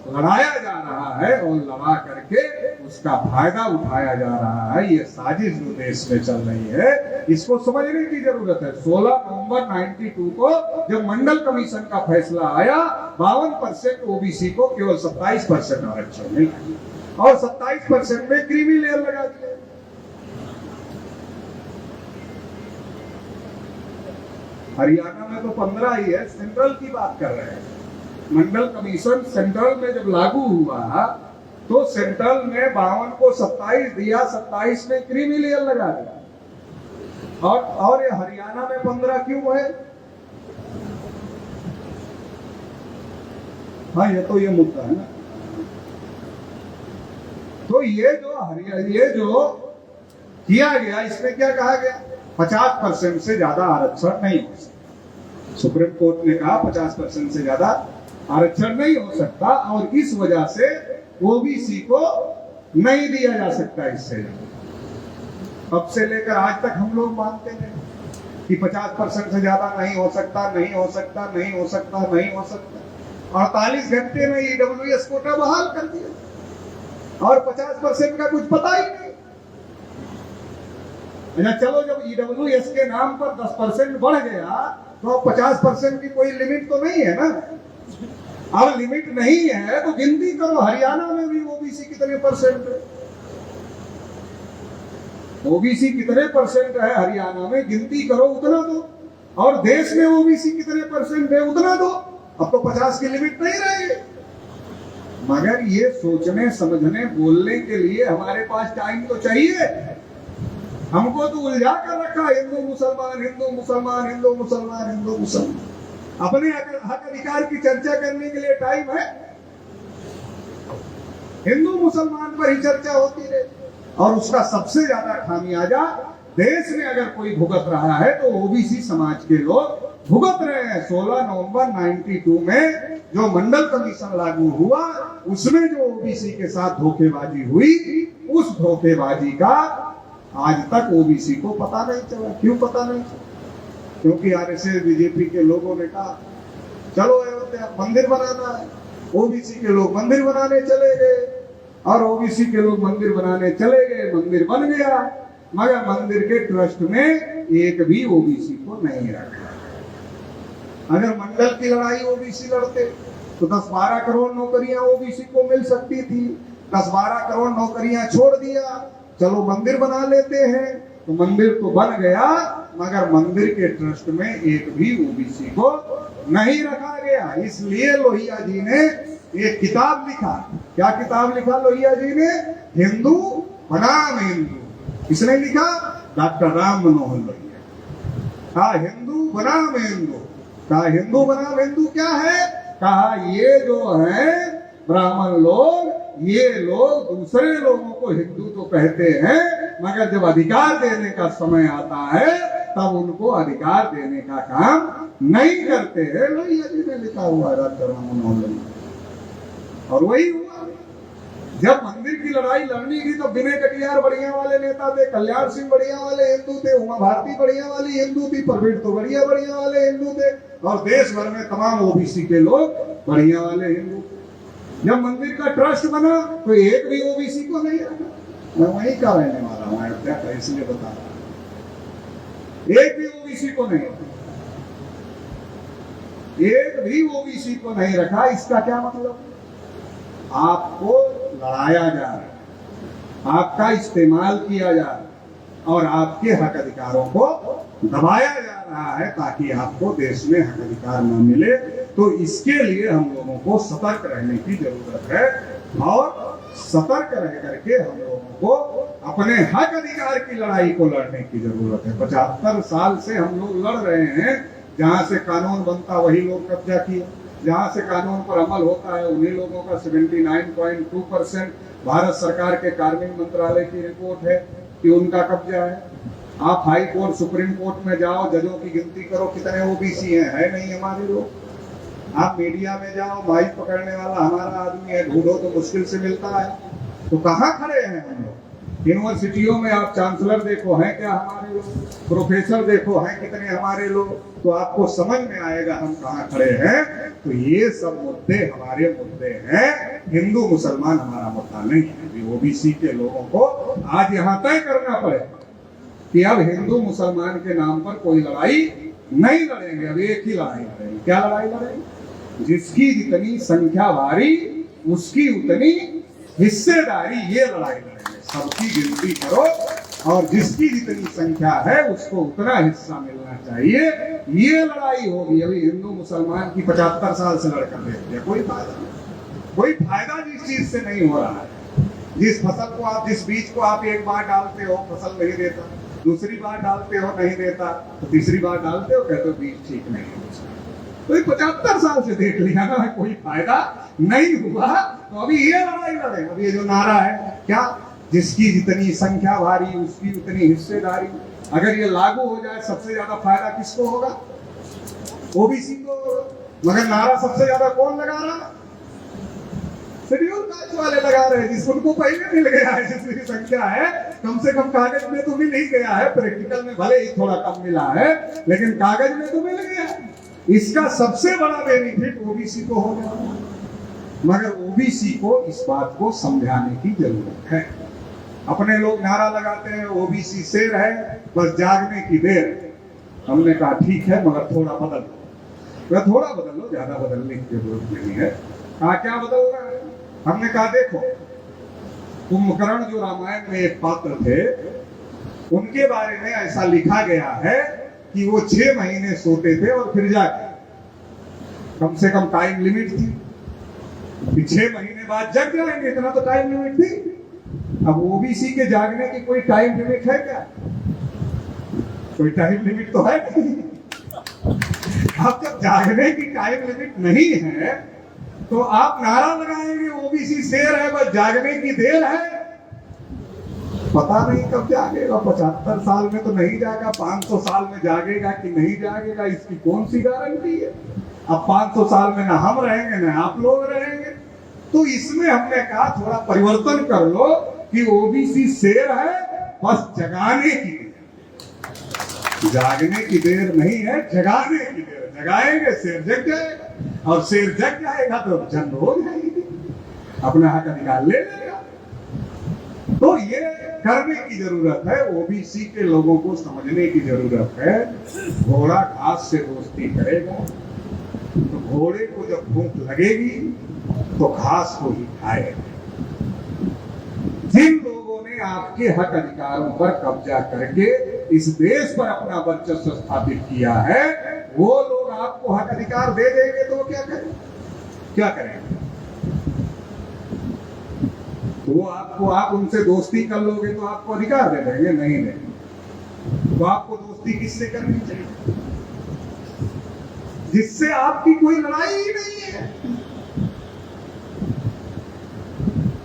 लड़ाया जा रहा है और लड़ा करके उसका फायदा उठाया जा रहा है। ये साजिश जो देश में चल रही है इसको समझने की जरूरत है। 16 नवंबर 92 को जब मंडल कमीशन का फैसला आया 52% ओबीसी को केवल 27% आरक्षण मिला और 27% में क्रीमी लेयर लगा दिया। हरियाणा में तो 15 ही है, सेंट्रल की बात कर रहे हैं। मंडल कमीशन सेंट्रल में जब लागू हुआ तो सेंट्रल में 52 को 27 दिया, 27 में क्रीमी लेयर लगा दिया और ये हरियाणा में 15 क्यों है? हाँ ये तो ये मुद्दा है ना। तो ये जो किया गया इसमें क्या कहा गया, 50% से ज्यादा आरक्षण नहीं हो सकता। सुप्रीम कोर्ट ने कहा 50% से ज्यादा आरक्षण नहीं हो सकता और इस वजह से ओबीसी को नहीं दिया जा सकता। इससे अब से लेकर आज तक हम लोग मानते हैं कि 50% से ज्यादा नहीं हो सकता, नहीं हो सकता, नहीं हो सकता, नहीं हो सकता। 48 घंटे में ईडब्ल्यूएस कोटा बहाल कर दिया और 50% का कुछ पता ही नहीं। चलो जब ईडब्ल्यूएस के नाम पर 10% बढ़ गया तो 50% की कोई लिमिट तो नहीं है ना। अब लिमिट नहीं है तो गिनती करो, हरियाणा में भी ओबीसी कितने परसेंट है, ओबीसी कितने परसेंट है हरियाणा में, गिनती करो उतना दो। और देश में ओबीसी कितने परसेंट है उतना दो। अब तो 50 की लिमिट नहीं रहेगी। मगर ये सोचने समझने बोलने के लिए हमारे पास टाइम तो चाहिए। हमको तो उलझा कर रखा हिंदू मुसलमान, हिंदू मुसलमान, हिंदू मुसलमान, हिंदू मुसलमान। अपने हक अधिकार की चर्चा करने के लिए टाइम है? हिंदू मुसलमान पर ही चर्चा होती रहे और उसका सबसे ज्यादा खामियाजा देश में अगर कोई भुगत रहा है तो ओबीसी समाज के लोग भुगत रहे हैं। 16 नवंबर 92 में जो मंडल कमीशन लागू हुआ उसमें जो ओबीसी के साथ धोखेबाजी हुई, उस धोखेबाजी का आज तक ओबीसी को पता नहीं चला। क्यों पता नहीं चला? क्योंकि आरएसएस बीजेपी के लोगों ने कहा चलो अयोध्या मंदिर बनाना है, ओबीसी के लोग मंदिर बनाने चले गए और ओबीसी के लोग मंदिर बनाने चले गए, मंदिर बन गया। मगर मंदिर के ट्रस्ट में एक भी ओबीसी को नहीं रखा। अगर मंडल की लड़ाई ओबीसी लड़ते तो 10-12 करोड़ नौकरियां ओबीसी को मिल सकती थी। 10-12 करोड़ नौकरियां छोड़ दिया, चलो मंदिर बना लेते हैं। तो मंदिर तो बन गया मगर मंदिर के ट्रस्ट में एक भी ओबीसी को नहीं रखा गया। इसलिए लोहिया जी ने एक किताब लिखा। क्या किताब लिखा लोहिया जी ने? हिंदू बनाम हिंदू। किसने लिखा? डॉक्टर राम मनोहर लोहिया। कहा हिंदू बनाम हिंदू। कहा हिंदू बनाम हिंदू क्या है? कहा ये जो है ब्राह्मण लोग, ये लोग दूसरे लोगों को हिंदू तो कहते हैं मगर जब अधिकार देने का समय आता है तब उनको अधिकार देने का काम नहीं करते हैं। लोहिया जी ने लिखा हुआ है डॉक्टर राम मनोहर लोहिया। और वही हुआ जब मंदिर की लड़ाई लड़नी थी तो विनय कटियार बढ़िया वाले नेता थे, कल्याण सिंह बढ़िया वाले हिंदू थे, उमा भारती बढ़िया वाली हिंदू थी, प्रवीण तो बढ़िया वाले हिंदू थे और देश भर में तमाम ओबीसी के लोग बढ़िया वाले हिंदू। जब मंदिर का ट्रस्ट बना तो एक भी ओबीसी को नहीं रखा। मैं वहीं का रहने वाला हूं अयोध्या का, इसलिए बता रहा हूं। एक भी ओबीसी को नहीं रखा, एक भी ओबीसी को नहीं रखा। इसका क्या मतलब? आपको लड़ाया जा रहा है, आपका इस्तेमाल किया जा रहा है और आपके हक अधिकारों को दबाया जा रहा है ताकि आपको देश में हक अधिकार न मिले। तो इसके लिए हम लोगों को सतर्क रहने की जरूरत है और सतर्क रह करके हम लोगों को अपने हक अधिकार की लड़ाई को लड़ने की जरूरत है। 75 साल से हम लोग लड़ रहे हैं। जहां से कानून बनता वही लोग कब्जा किया, जहां से कानून पर अमल होता है उन्हीं लोगों का 79.2% भारत सरकार के कार्मिक मंत्रालय की रिपोर्ट है कि उनका कब्जा है। आप हाई कोर्ट सुप्रीम कोर्ट में जाओ, जजों की गिनती करो कितने ओबीसी हैं, है नहीं हमारे लोग। आप मीडिया में जाओ, माइक पकड़ने वाला हमारा आदमी है, ढूंढो तो मुश्किल से मिलता है। तो कहाँ खड़े हैं हम लोग? यूनिवर्सिटियों में आप चांसलर देखो हैं क्या हमारे लोग, प्रोफेसर देखो हैं कितने हमारे लोग, तो आपको समझ में आएगा हम कहाँ खड़े हैं। तो ये सब मुद्दे हमारे मुद्दे हैं, हिंदू मुसलमान हमारा मुद्दा नहीं है। ओबीसी के लोगों को आज यहाँ तय करना पड़े कि अब हिंदू मुसलमान के नाम पर कोई लड़ाई नहीं लड़ेंगे, अब एक ही लड़ाई लड़ेंगे। क्या लड़ाई लड़ेंगे? जिसकी जितनी संख्या भारी उसकी उतनी हिस्सेदारी, ये लड़ाई लड़ेंगे। सबकी गिनती करो और जिसकी जितनी संख्या है उसको उतना हिस्सा मिलना चाहिए, ये लड़ाई होगी। अभी हिंदू मुसलमान की 75 साल से लड़कर देखते, कोई फायदा नहीं। कोई फायदा जिस चीज से नहीं हो रहा है। जिस फसल को आप, जिस बीज को आप एक बार डालते हो फसल नहीं देता, दूसरी बार डालते हो नहीं देता, तो तीसरी बार डालते हो कहते हो बीज ठीक नहीं है उसका। तो 75 साल से देख लिया ना, कोई फायदा नहीं हुआ, तो अभी ये लड़ाई लड़े। अभी ये जो नारा है क्या, जिसकी जितनी संख्या भारी उसकी उतनी हिस्सेदारी, अगर ये लागू हो जाए सबसे ज्यादा फायदा किसको होगा? ओबीसी को होगा। मगर नारा सबसे ज्यादा कौन लगा रहा? शेड्यूल कास्ट वाले लगा रहे हैं, जिसको पहले मिल गया है, जितनी संख्या है कम से कम कागज में तो मिल ही गया है, प्रैक्टिकल में भले ही थोड़ा कम मिला है लेकिन कागज में तो मिल गया। इसका सबसे बड़ा बेनिफिट ओबीसी को हो गया। मगर ओबीसी को इस बात को समझाने की जरूरत है। अपने लोग नारा लगाते हैं ओबीसी शेर है, बस जागने की देर। हमने कहा ठीक है मगर थोड़ा बदल लो, थोड़ा बदल लो, ज्यादा बदलने की जरूरत नहीं है। कहा क्या बदल रहा है? हमने कहा देखो, कुंभकर्ण जो रामायण में एक पात्र थे, उनके बारे में ऐसा लिखा गया है कि वो 6 महीने सोते थे और फिर जागे। कम से कम टाइम लिमिट थी, 6 महीने बाद जग जाएंगे, इतना तो टाइम लिमिट थी। अब ओबीसी के जागने की कोई टाइम लिमिट है क्या? कोई टाइम लिमिट तो है नहीं। अब जब जागने की टाइम लिमिट नहीं है तो आप नारा लगाएंगे ओबीसी शेर है, बस जागने की देर है। पता नहीं कब जागेगा, 75 साल में तो नहीं जागा, 500 साल में जागेगा कि नहीं जागेगा, इसकी कौन सी गारंटी है? अब 500 साल में ना हम रहेंगे ना आप लोग रहेंगे। तो इसमें हमने कहा थोड़ा परिवर्तन कर लो कि ओबीसी शेर है, बस जगाने की देर, जागने की देर नहीं है, जगाने की देर। जगाएंगे शेर जग जाएगा, और शेर जग जाएगा तो जंग हो जाएगी, अपना हक अधिकार ले लेगा। तो ये करने की जरूरत है, ओबीसी के लोगों को समझने की जरूरत है। घोड़ा घास से दोस्ती करेगा तो घोड़े को जब भूख लगेगी तो घास को ही खाएगा। जिन लोगों ने आपके हक अधिकारों पर कब्जा करके इस देश पर अपना वर्चस्व स्थापित किया है, वो लोग आपको हक अधिकार दे देंगे तो क्या करें? क्या करेंगे? तो आपको, आप उनसे दोस्ती कर लोगे तो आपको अधिकार दे देंगे? नहीं देंगे। तो आपको दोस्ती किससे करनी चाहिए? जिससे आपकी कोई लड़ाई ही नहीं है।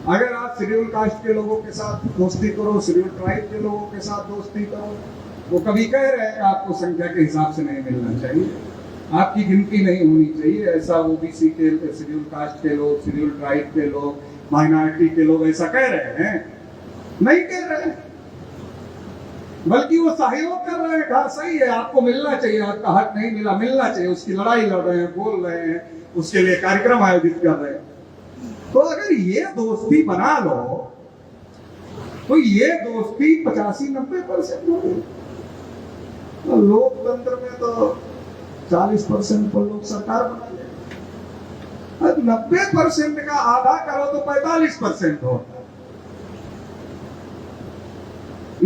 अगर आप शेड्यूल कास्ट के लोगों के साथ दोस्ती करो, शेड्यूल ट्राइब के लोगों के साथ दोस्ती करो, वो कभी कह रहे हैं आपको संख्या के हिसाब से नहीं मिलना चाहिए, आपकी गिनती नहीं होनी चाहिए। ऐसा ओबीसी के, शेड्यूल कास्ट के लोग, शेड्यूल ट्राइब के लोग, माइनॉरिटी के लोग ऐसा कह रहे हैं? नहीं कह रहे हैं, बल्कि वो सहयोग कर रहे हैं। कहा सही है, आपको मिलना चाहिए, आपका हक नहीं मिला, मिलना चाहिए, उसकी लड़ाई लड़ रहे हैं, बोल रहे हैं, उसके लिए कार्यक्रम आयोजित कर रहे हैं। तो अगर ये दोस्ती बना लो तो ये दोस्ती 85-90% होगी। लोकतंत्र में तो 40% पर लोग सरकार बना लेंगे, 90% का आधा करो तो 45% होता है।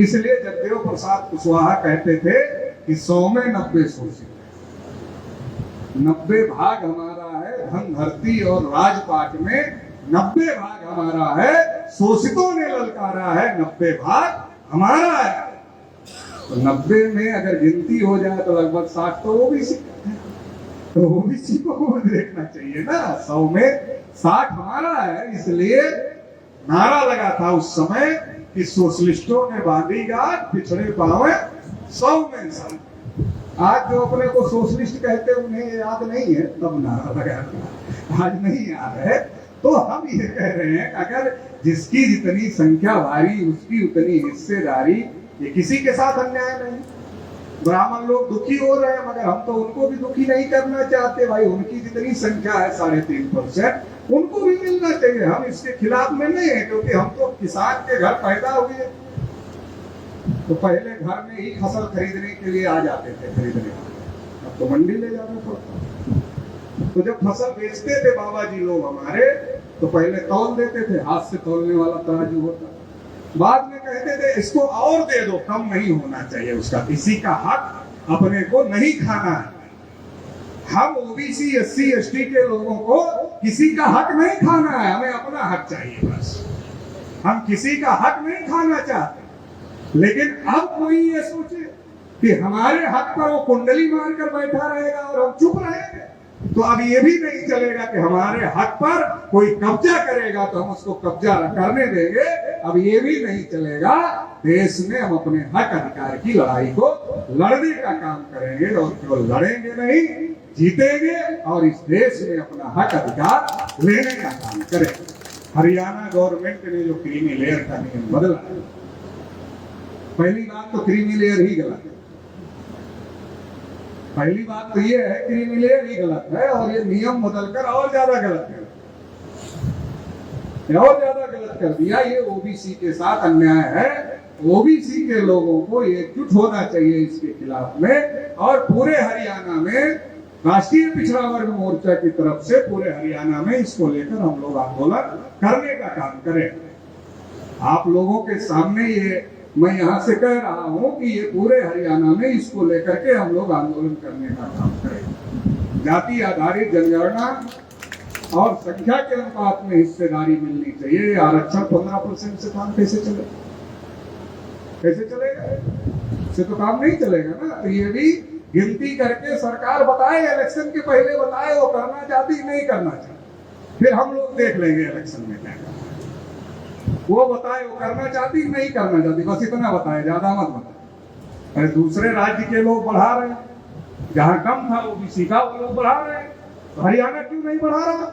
इसलिए जगदेव प्रसाद कुशवाहा कहते थे कि 100 में 90 शोषित है। 90 भाग हमारा है धन धरती और राजपाट में, 90 भाग हमारा है, शोषितों ने ललकारा है, 90 भाग हमारा है। तो 90 में अगर गिनती हो जाए तो लगभग 60 तो ओबीसी, तो ओबीसी को देखना चाहिए ना। 100 में 60 हमारा है। इसलिए नारा लगा था उस समय कि सोशलिस्टों ने बांधी गांठ, पिछड़े पावे 100 में 60। आज जो अपने को सोशलिस्ट कहते हैं उन्हें याद नहीं है, तब नारा लगा था, आज नहीं याद है। तो हम ये कह रहे हैं अगर जिसकी जितनी संख्या भारी उसकी उतनी हिस्सेदारी, ये किसी के साथ अन्याय नहीं। ब्राह्मण लोग दुखी हो रहे हैं मगर हम तो उनको भी दुखी नहीं करना चाहते भाई, उनकी जितनी संख्या है 3.5% उनको भी मिलना चाहिए। हम इसके खिलाफ में नहीं है, क्योंकि हम तो किसान के घर पैदा हुए, तो पहले घर में ही फसल खरीदने के लिए आ जाते थे खरीदने, अब तो मंडी ले जाना पड़ता। तो जब फसल बेचते थे बाबा जी लोग हमारे, तो पहले तौल देते थे, हाथ से तौलने वाला तराजू होता, बाद में कहते थे इसको और दे दो, कम नहीं होना चाहिए उसका, किसी का हक अपने को नहीं खाना है। हम ओबीसी एससी एसटी के लोगों को किसी का हक नहीं खाना है, हमें अपना हक चाहिए बस। हम किसी का हक नहीं खाना चाहते, लेकिन अब कोई ये सोचे कि हमारे हक पर वो कुंडली मारकर बैठा रहेगा और हम चुप रहेंगे, तो अब ये भी नहीं चलेगा कि हमारे हक पर कोई कब्जा करेगा तो हम उसको कब्जा करने देंगे। अब ये भी नहीं चलेगा, देश में हम अपने हक अधिकार की लड़ाई को लड़ने का काम करेंगे, और केवल लड़ेंगे नहीं, जीतेंगे और इस देश में अपना हक अधिकार लेने का काम करेंगे। हरियाणा गवर्नमेंट ने जो क्रीमी लेयर का नियम बदला, पहली बात तो क्रीमी लेयर ही गलत है, पहली बात तो ये है क्रीमी लेयर ही गलत है, और ये नियम बदलकर और ज्यादा गलत है, और ज्यादा गलत कर दिया। ये ओबीसी के साथ अन्याय है, ओबीसी के लोगों को एकजुट होना चाहिए इसके खिलाफ में, और पूरे हरियाणा में राष्ट्रीय पिछड़ा वर्ग मोर्चा की तरफ से पूरे हरियाणा में इसको लेकर हम लोग आंदोलन करने का काम करें। आप लोगों के सामने ये मैं यहाँ से कह रहा हूँ कि ये पूरे हरियाणा में इसको लेकर के हम लोग आंदोलन करने का काम करें। जाति आधारित जनगणना और संख्या के अनुपात में हिस्सेदारी मिलनी चाहिए। आरक्षण 15% से काम कैसे चलेगा, कैसे चलेगा? इससे तो काम नहीं चलेगा ना। तो ये भी गिनती करके सरकार बताए, इलेक्शन के पहले बताए वो करना चाहती नहीं करना चाहती, फिर हम लोग देख लेंगे इलेक्शन में क्या करना। वो बताए वो करना चाहती नहीं करना चाहती, बस इतना बताए, ज्यादा मत बताए। अरे दूसरे राज्य के लोग बढ़ा रहे हैं, जहां कम था ओबीसी का वो लोग बढ़ा रहे हैं, तो हरियाणा क्यों नहीं बढ़ा रहा?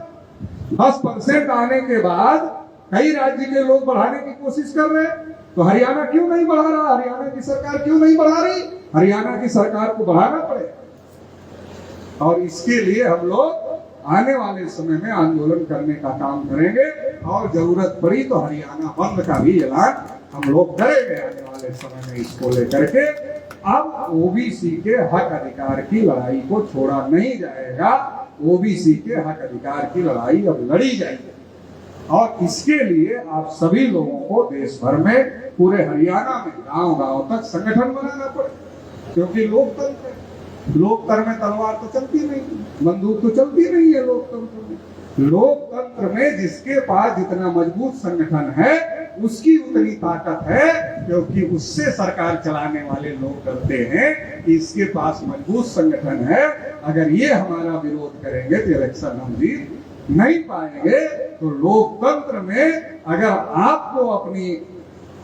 10% आने के बाद कई राज्य के लोग बढ़ाने की कोशिश कर रहे हैं, तो हरियाणा क्यों नहीं बढ़ा रहा? हरियाणा की सरकार क्यों नहीं बढ़ा रही? हरियाणा की सरकार को बढ़ाना पड़ेगा, और इसके लिए हम लोग आने वाले समय में आंदोलन करने का काम करेंगे, और जरूरत पड़ी तो हरियाणा बंद का भी ऐलान हम लोग करेंगे आने वाले समय में इसको लेकर के। अब ओबीसी के हक अधिकार की लड़ाई को छोड़ा नहीं जाएगा, ओबीसी के हक अधिकार की लड़ाई अब लड़ी जाएगी, और इसके लिए आप सभी लोगों को देश भर में, पूरे हरियाणा में गांव-गांव तक संगठन बनाना पड़ेगा, क्योंकि लोकतंत्र है। लोकतंत्र में तलवार तो चलती नहीं, बंदूक तो चलती नहीं है लोकतंत्र में। लोकतंत्र में जिसके पास जितना मजबूत संगठन है उसकी उतनी ताकत है, क्योंकि उससे सरकार चलाने वाले लोग डरते हैं कि इसके पास मजबूत संगठन है, अगर ये हमारा विरोध करेंगे तो इलेक्शन हम जीत नहीं पाएंगे। तो लोकतंत्र में अगर आपको अपनी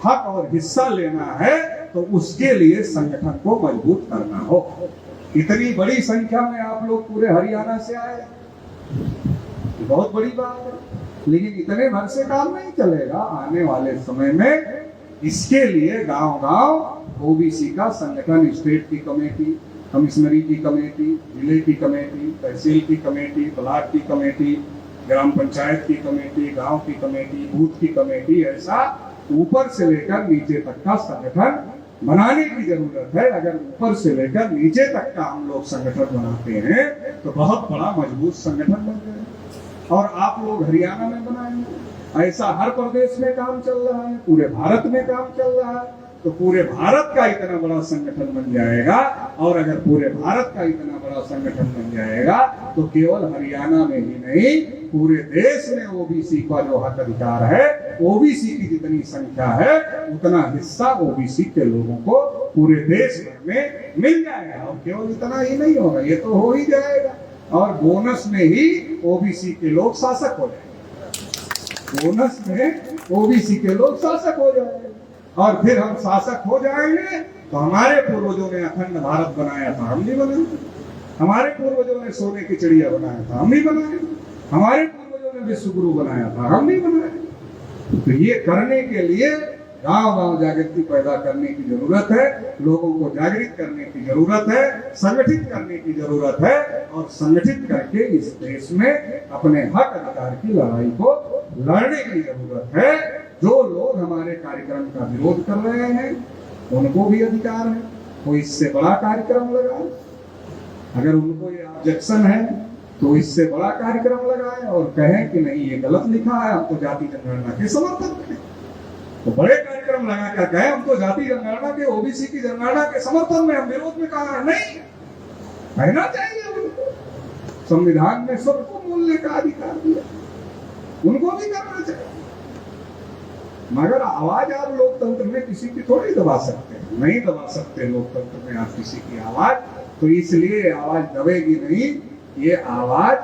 हक और हिस्सा लेना है तो उसके लिए संगठन को मजबूत करना हो। इतनी बड़ी संख्या में आप लोग पूरे हरियाणा से आए, बहुत बड़ी बात है, लेकिन इतने भर से काम नहीं चलेगा। आने वाले समय में इसके लिए गांव-गांव ओबीसी का संगठन, स्टेट की कमेटी, कमिश्नरी की कमेटी, जिले की कमेटी, तहसील की कमेटी, ब्लॉक की कमेटी, ग्राम पंचायत की कमेटी, गांव की कमेटी, बूथ की कमेटी, ऐसा ऊपर से लेकर नीचे तक का संगठन बनाने की जरूरत है। अगर ऊपर से लेकर नीचे तक का हम लोग संगठन बनाते हैं तो बहुत बड़ा मजबूत संगठन बन जाएगा, और आप लोग हरियाणा में बनाएंगे। ऐसा हर प्रदेश में काम चल रहा है, पूरे भारत में काम चल रहा है, तो पूरे भारत का इतना बड़ा संगठन बन जाएगा। और अगर पूरे भारत का इतना बड़ा संगठन बन जाएगा तो केवल हरियाणा में ही नहीं, पूरे देश में ओबीसी का जो हक अधिकार है, ओबीसी की जितनी संख्या है उतना हिस्सा ओबीसी के लोगों को पूरे देश में मिल जाएगा। और केवल इतना ही नहीं होगा, ये तो हो ही जाएगा, और बोनस में ही ओबीसी के लोग शासक हो जाएंगे। बोनस में ओबीसी के लोग शासक हो जाएंगे, और फिर हम शासक हो जाएंगे तो हमारे पूर्वजों ने अखंड भारत बनाया था, हम नहीं बनाए। हमारे पूर्वजों ने सोने की चिड़िया बनाया था, हम नहीं बनाए। हमारे पूर्वजों ने विश्व गुरु बनाया था, हम नहीं बनाए। तो ये करने के लिए गांव गांव जागृति पैदा करने की जरूरत है, लोगों को जागृत करने की जरूरत है, संगठित करने की जरूरत है, और संगठित करके इस देश में अपने हक अधिकार की लड़ाई को लड़ने की जरूरत है। जो लोग हमारे कार्यक्रम का विरोध कर रहे हैं उनको भी अधिकार है, वो इससे बड़ा कार्यक्रम लगाए। अगर उनको ये ऑब्जेक्शन है तो इससे बड़ा कार्यक्रम लगाए और कहें कि नहीं ये गलत लिखा है, हम तो जाति जनगणना के समर्थन में। तो बड़े कार्यक्रम लगा कर कहे हम तो जाति जनगणना के, ओबीसी की जनगणना के समर्थन में, हम विरोध में कहा नहीं। कहना चाहिए उनको, संविधान में सबको बोलने का अधिकार दिया, उनको भी करना चाहिए। मगर आवाज आप लोकतंत्र में किसी की थोड़ी दबा सकते हैं, नहीं दबा सकते लोकतंत्र में आप किसी की आवाज। तो इसलिए आवाज दबेगी नहीं, ये आवाज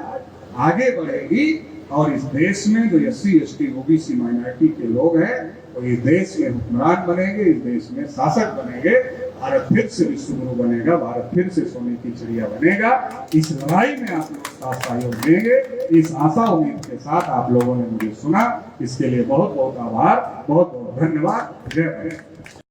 आगे बढ़ेगी और इस देश में जो SC ST OBC माइनॉरिटी के लोग हैं वो इस देश में हुक्मरान बनेंगे, इस देश में शासक बनेंगे। भारत फिर से विश्व गुरु बनेगा, भारत फिर से सोने की चिड़िया बनेगा। इस लड़ाई में आप लोग साथ सहयोग देंगे, इस आशा उम्मीद के साथ आप लोगों ने मुझे सुना, इसके लिए बहुत बहुत आभार, बहुत बहुत धन्यवाद। जय भारत।